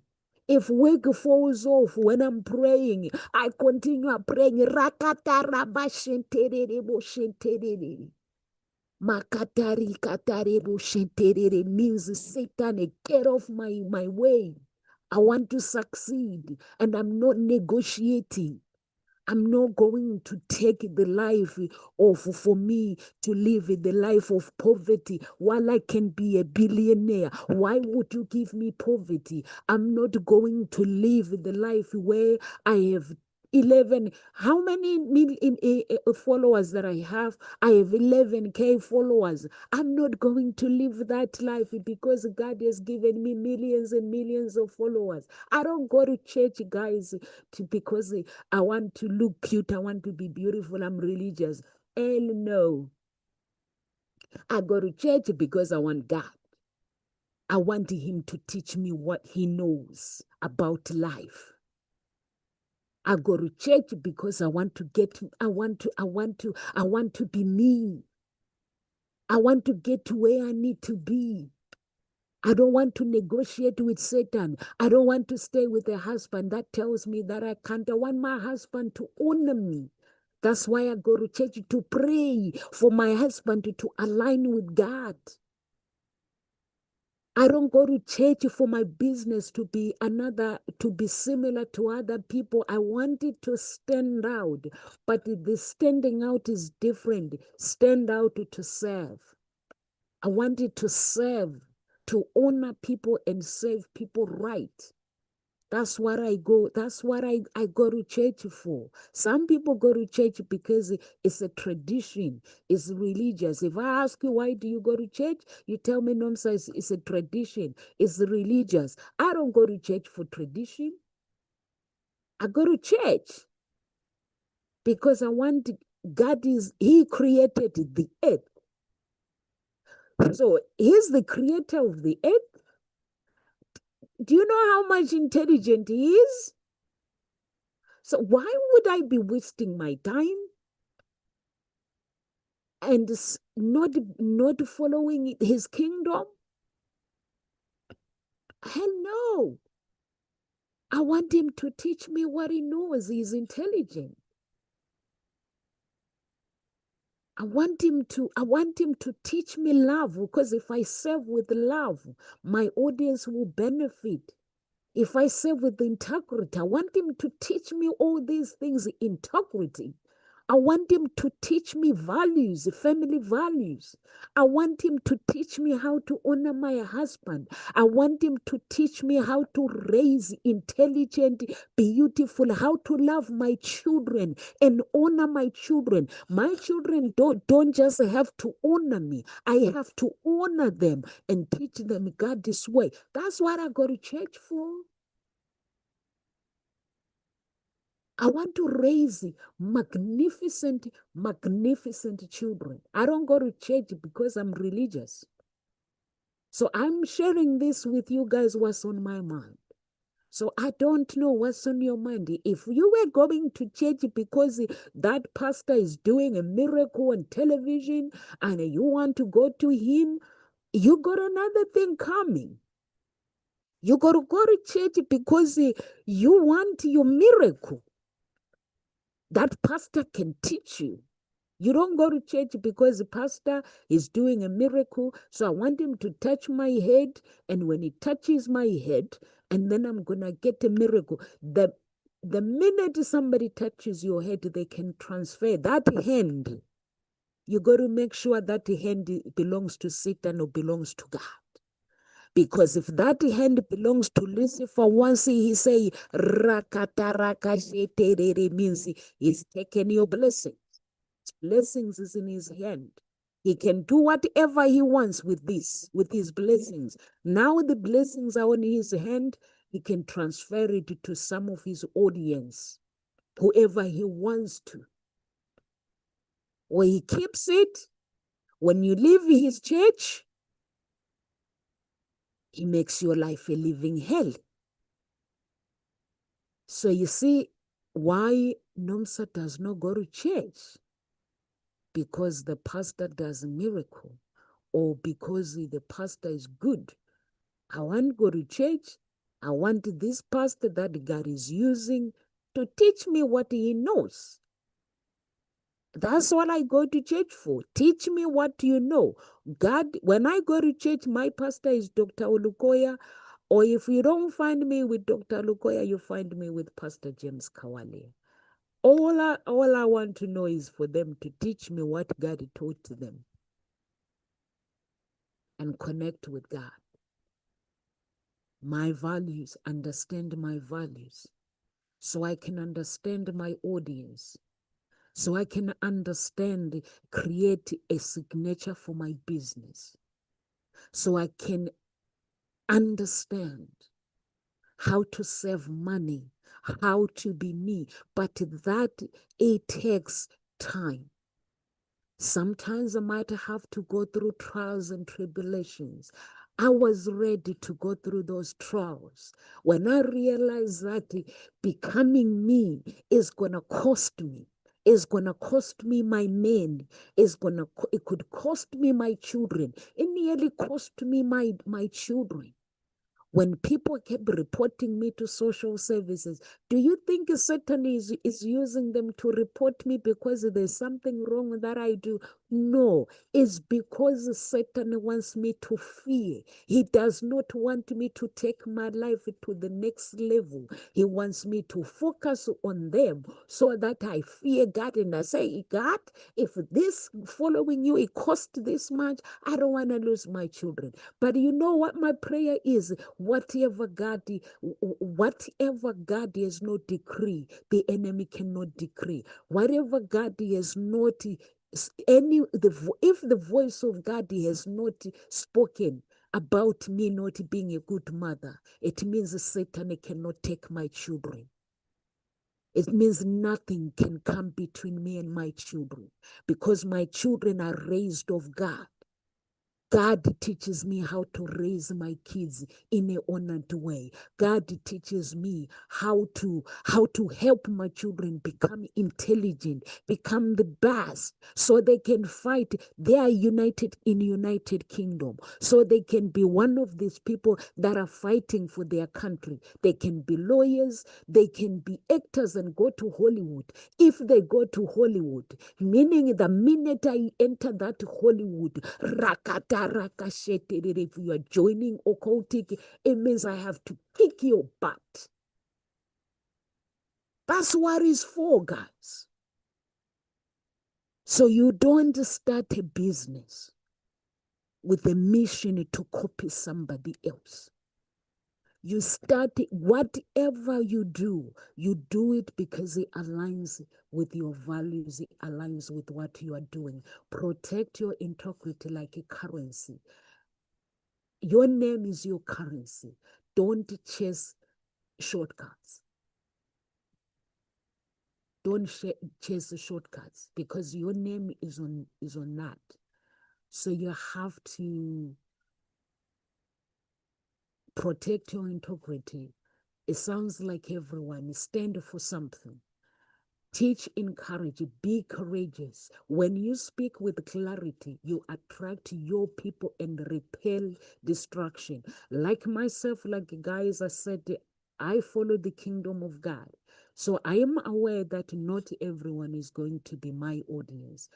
If wig falls off when I'm praying, I continue praying. Makatari katarebo shenterere means Satan, get off my way. I want to succeed and I'm not negotiating. I'm not going to take the life of, for me to live the life of poverty while I can be a billionaire. Why would you give me poverty? I'm not going to live the life where I have 11. How many followers that I have? I have 11K followers. I'm not going to live that life because God has given me millions and millions of followers. I don't go to church, guys, because I want to look cute. I want to be beautiful. I'm religious. Hell no. I go to church because I want God. I want him to teach me what he knows about life. I go to church because I want to be me. I want to get to where I need to be. I don't want to negotiate with Satan. I don't want to stay with a husband that tells me that I can't. I want my husband to honor me. That's why I go to church, to pray for my husband to align with God. I don't go to church for my business to be similar to other people. I want it to stand out. But the standing out is different. Stand out to serve. I want it to serve, to honor people and serve people right. That's what I go. That's what I go to church for. Some people go to church because it's a tradition. It's religious. If I ask you, why do you go to church? You tell me, nonsense. It's a tradition. It's religious. I don't go to church for tradition. I go to church because I want he created the earth. So he's the creator of the earth. Do you know how much intelligent he is? So why would I be wasting my time and not following his kingdom? Hell no. I want him to teach me what he knows. He's intelligent. I want him to teach me love, because if I serve with love, my audience will benefit. If I serve with integrity, I want him to teach me all these things, integrity. I want him to teach me values, family values. I want him to teach me how to honor my husband. I want him to teach me how to raise intelligent, beautiful, how to love my children and honor my children. My children don't just have to honor me. I have to honor them and teach them God's way. That's what I go to church for. I want to raise magnificent, magnificent children. I don't go to church because I'm religious. So I'm sharing this with you guys, what's on my mind. So I don't know what's on your mind. If you were going to church because that pastor is doing a miracle on television and you want to go to him, you got another thing coming. You got to go to church because you want your miracle. That pastor can teach you. You don't go to church because the pastor is doing a miracle. So I want him to touch my head. And when he touches my head, and then I'm going to get a miracle. The minute somebody touches your head, they can transfer that hand. You got to make sure that the hand belongs to Satan or belongs to God. Because if that hand belongs to Lucifer, once he say, rakata rakashete, means he's taken your blessing. Blessings is in his hand. He can do whatever he wants with his blessings. Now the blessings are on his hand. He can transfer it to some of his audience, whoever he wants to. Or he keeps it. When you leave his church, he makes your life a living hell. So you see why Nomsa does not go to church. Because the pastor does a miracle, or because the pastor is good. I want to go to church. I want this pastor that God is using to teach me what he knows. That's what I go to church for. Teach me what you know. God, when I go to church, my pastor is Dr. Olukoya. Or if you don't find me with Dr. Olukoya, you find me with Pastor James Kawale. All I want to know is for them to teach me what God taught them and connect with God. My values, understand my values. so I can understand my audience, so I can understand, create a signature for my business, so I can understand how to save money, how to be me. But that it takes time. Sometimes I might have to go through trials and tribulations. I was ready to go through those trials. When I realized that becoming me is going to cost me, is going to cost me my men, it could cost me my children. It nearly cost me my children. When people kept reporting me to social services, do you think Satan is using them to report me because there's something wrong that I do? No, it's because Satan wants me to fear. He does not want me to take my life to the next level. He wants me to focus on them so that I fear God and I say, God, if this following you, it costs this much, I don't want to lose my children. But you know what my prayer is? Whatever God has not decree, the enemy cannot decree. Whatever God has not if the voice of God has not spoken about me not being a good mother, it means Satan cannot take my children. It means nothing can come between me and my children because my children are raised of God. God teaches me how to raise my kids in an honored way. God teaches me how to help my children become intelligent, become the best, so they can fight. They are united in United Kingdom, so they can be one of these people that are fighting for their country. They can be lawyers, they can be actors and go to Hollywood. If they go to Hollywood, meaning the minute I enter that Hollywood, if you are joining occultic, it means I have to kick your butt. That's what it's for, guys. So you don't start a business with a mission to copy somebody else. You start whatever you do it because it aligns with your values, it aligns with what you are doing. Protect your integrity like a currency. Your name is your currency. Don't chase shortcuts. Don't chase shortcuts because your name is on that. So you have to protect your integrity. It sounds like everyone stand for something. Teach, encourage, be courageous. When you speak with clarity, you attract your people and repel destruction. Like myself, like guys, I said, I follow the kingdom of God. So I am aware that not everyone is going to be my audience.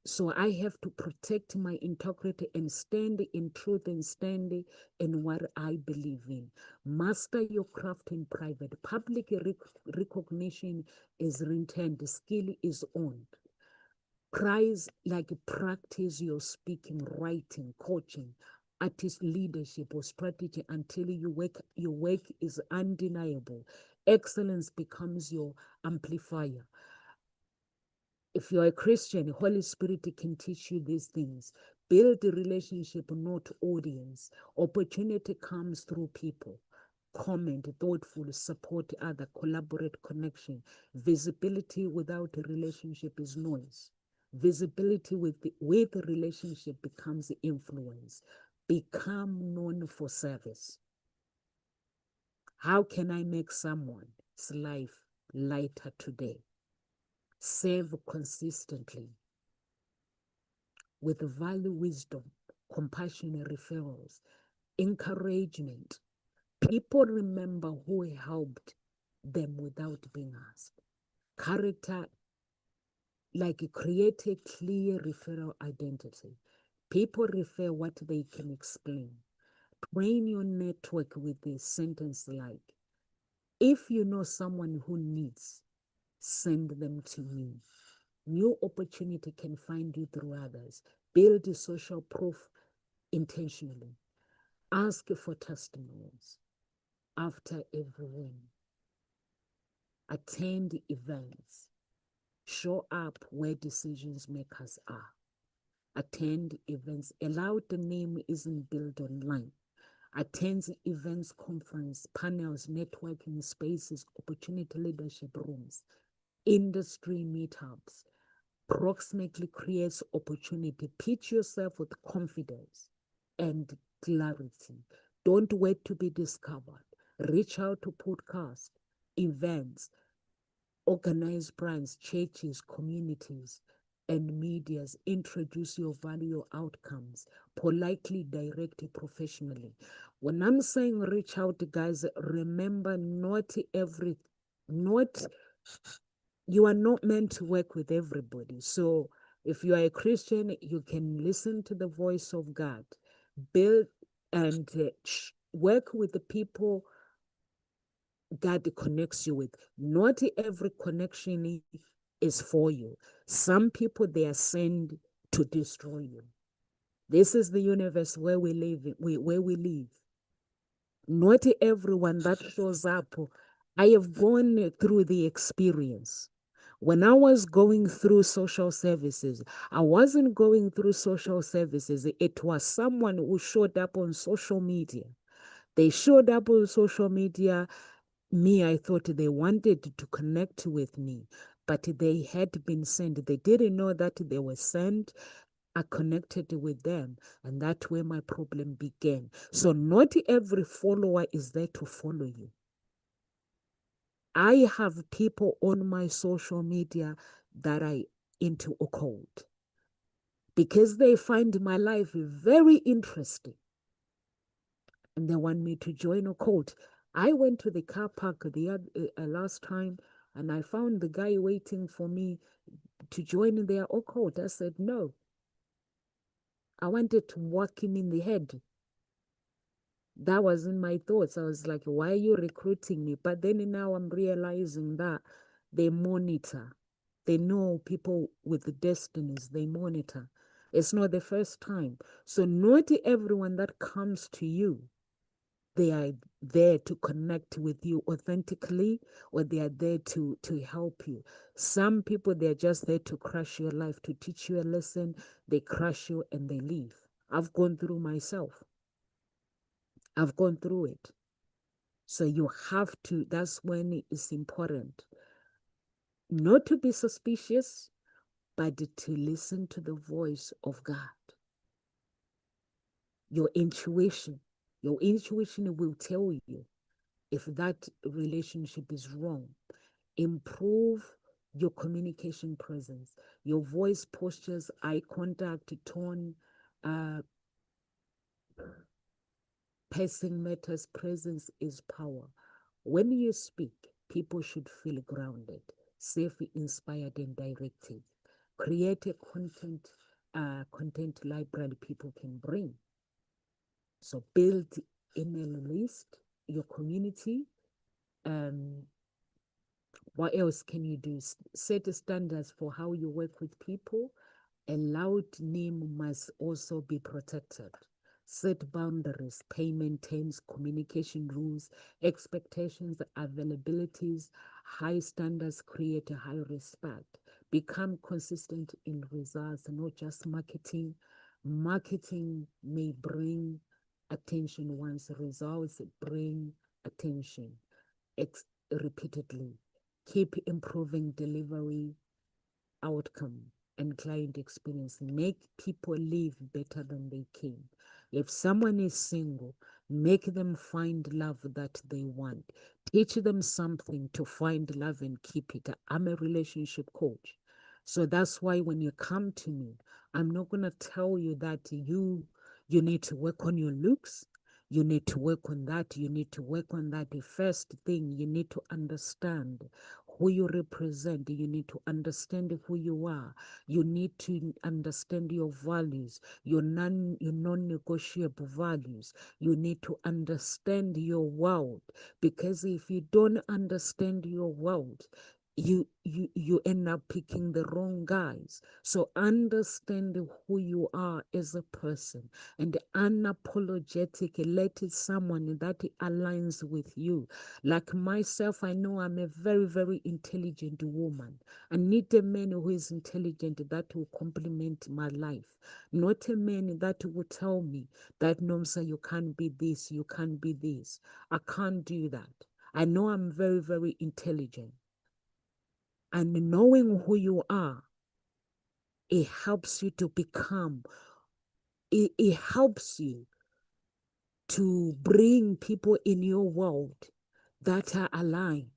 So I have to protect my integrity and stand in truth and stand in what I believe in. Master your craft in private. Public recognition is retained. Skill is owned. Prize like practice your speaking, writing, coaching, artist leadership or strategy until your work is undeniable. Excellence becomes your amplifier. If you're a Christian, Holy Spirit can teach you these things. Build a relationship, not audience. Opportunity comes through people. Comment, thoughtful, support other, collaborate, connection. Visibility without a relationship is noise. Visibility with a relationship becomes influence. Become known for service. How can I make someone's life lighter today? Serve consistently with value, wisdom, compassion, referrals, encouragement. People remember who helped them without being asked. Character, like create a clear referral identity. People refer what they can explain. Train your network with a sentence like, if you know someone who needs, send them to me. New opportunity can find you through others. Build social proof intentionally. Ask for testimonies after every win. attend events, show up where decisions makers are, attend events. Allow the name isn't built online. Attends events, conference, panels, networking spaces, opportunity leadership rooms, industry meetups. Approximately creates opportunity. Pitch yourself with confidence and clarity. Don't wait to be discovered. Reach out to podcasts, events, organized brands, churches, communities, and medias. Introduce your value outcomes. Politely direct it professionally. When I'm saying reach out, guys, remember not you are not meant to work with everybody. So if you are a Christian, you can listen to the voice of God, build and work with the people God connects you with. Not every connection is for you. Some people, they are sent to destroy you. This is the universe where we live. Where we live. Not everyone that shows up. I have gone through the experience. When I was going through social services, I wasn't going through social services. It was someone who showed up on social media. They showed up on social media. Me, I thought they wanted to connect with me, but they had been sent. They didn't know that they were sent. I connected with them, and that's where my problem began. So not every follower is there to follow you. I have people on my social media that are into occult because they find my life very interesting and they want me to join occult. I went to the car park last time and I found the guy waiting for me to join their occult. I said, no. I wanted to whack him in the head. That was in my thoughts. I was like, why are you recruiting me? But then now I'm realizing that they monitor. They know people with the destinies. They monitor. It's not the first time. So not everyone that comes to you, they are there to connect with you authentically, or they are there to help you. Some people, they're just there to crush your life, to teach you a lesson. They crush you and they leave. I've gone through myself. I've gone through it. So you have to, that's when it's important not to be suspicious, but to listen to the voice of God. Your intuition will tell you if that relationship is wrong. Improve your communication presence, your voice postures, eye contact, tone, pacing matters. Presence is power. When you speak, people should feel grounded, safe, inspired, and directed. Create a content library people can bring. So build email list, your community. What else can you do? Set standards for how you work with people. A loud name must also be protected. Set boundaries, payment terms, communication rules, expectations, availabilities. High standards create a high respect. Become consistent in results, not just marketing. Marketing may bring attention once, results bring attention repeatedly. Keep improving delivery, outcome, and client experience. Make people live better than they came. If someone is single, make them find love that they want. Teach them something to find love and keep it. I'm a relationship coach. So that's why when you come to me, I'm not going to tell you that you need to work on your looks. You need to work on that. You need to work on that. The first thing, you need to understand who you represent. You need to understand who you are. You need to understand your values, your non-negotiable values. You need to understand your world, because if you don't understand your world, you end up picking the wrong guys. So understand who you are as a person and unapologetic, let it someone that aligns with you. Like myself, I know I'm a very, very intelligent woman. I need a man who is intelligent that will complement my life, not a man that will tell me that, Nomsa, you can't be this, you can't be this. I can't do that. I know I'm very, very intelligent. And knowing who you are, it helps you to become, it helps you to bring people in your world that are aligned.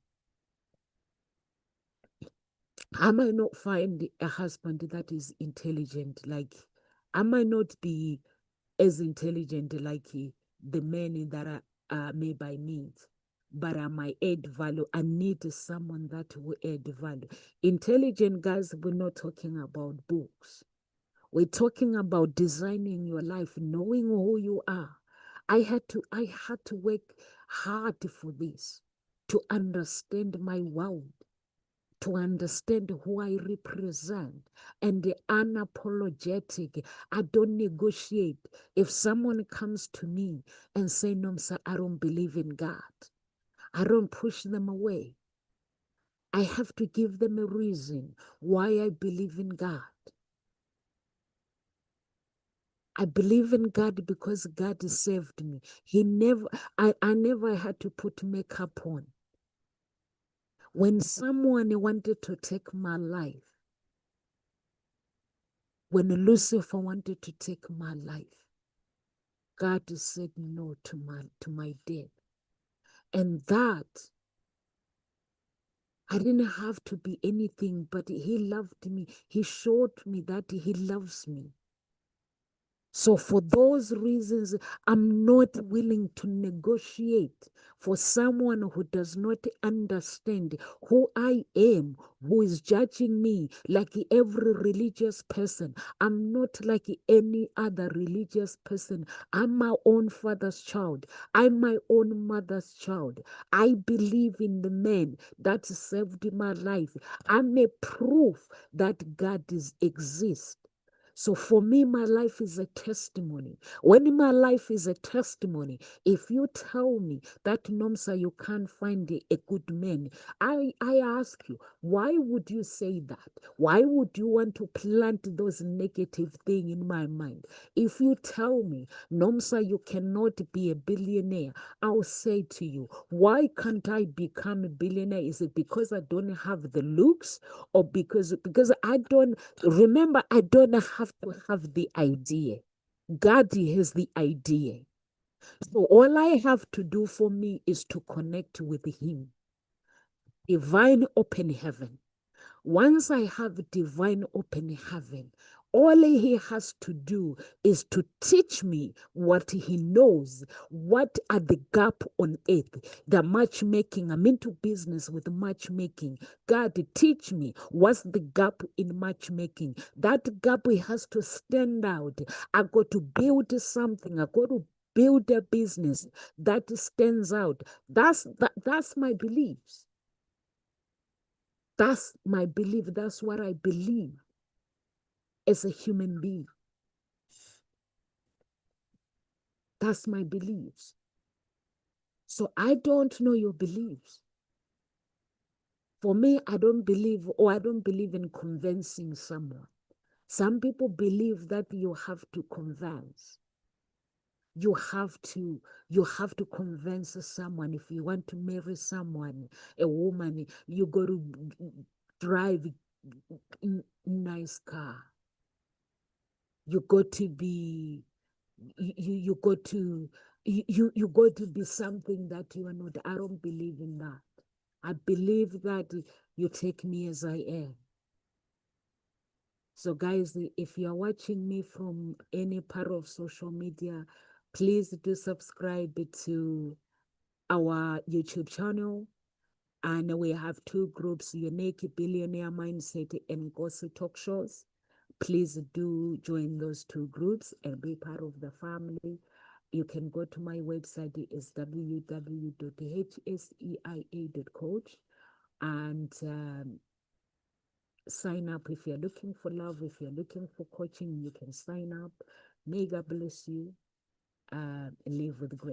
I might not find a husband that is intelligent, like I might not be as intelligent like the men that are made by me, but I might add value. I need someone that will add value. Intelligent guys, we're not talking about books. We're talking about designing your life, knowing who you are. I had to work hard for this, to understand my world, to understand who I represent, and the unapologetic. I don't negotiate. If someone comes to me and say, "No, sir, I don't believe in God," I don't push them away. I have to give them a reason why I believe in God. I believe in God because God saved me. I never had to put makeup on. When someone wanted to take my life, when Lucifer wanted to take my life, God said no to my death. And that, I didn't have to be anything, but he loved me. He showed me that he loves me. So for those reasons, I'm not willing to negotiate for someone who does not understand who I am, who is judging me like every religious person. I'm not like any other religious person. I'm my own father's child. I'm my own mother's child. I believe in the man that saved my life. I'm a proof that God exists. So for me, my life is a testimony. When my life is a testimony, if you tell me that, Nomsa, you can't find a good man, I ask you, why would you say that? Why would you want to plant those negative things in my mind? If you tell me, Nomsa, you cannot be a billionaire, I'll say to you, why can't I become a billionaire? Is it because I don't have the looks, or because I don't remember? I don't have to have the idea. God has the idea. So all I have to do for me is to connect with Him. Divine open heaven. Once I have divine open heaven, all he has to do is to teach me what he knows. What are the gap on earth? The matchmaking. I'm into business with matchmaking. God, teach me what's the gap in matchmaking. That gap has to stand out. I got to build something. I got to build a business that stands out. That's my beliefs. That's my belief. That's what I believe as a human being. That's my beliefs. So I don't know your beliefs. For me, I don't believe in convincing someone. Some people believe that you have to convince. You have to convince someone. If you want to marry someone, a woman, you got to drive nice car. You got to be you got to you got to be something that you are not. I don't believe in that. I believe that you take me as I am. So guys, if you're watching me from any part of social media, please do subscribe to our YouTube channel. And we have two groups: Unique Billionaire Mindset and Gossip Talk Shows. Please do join those two groups and be part of the family. You can go to my website. It's www.hseia.coach. and sign up if you're looking for love. If you're looking for coaching, you can sign up. May God bless you. Live with grace.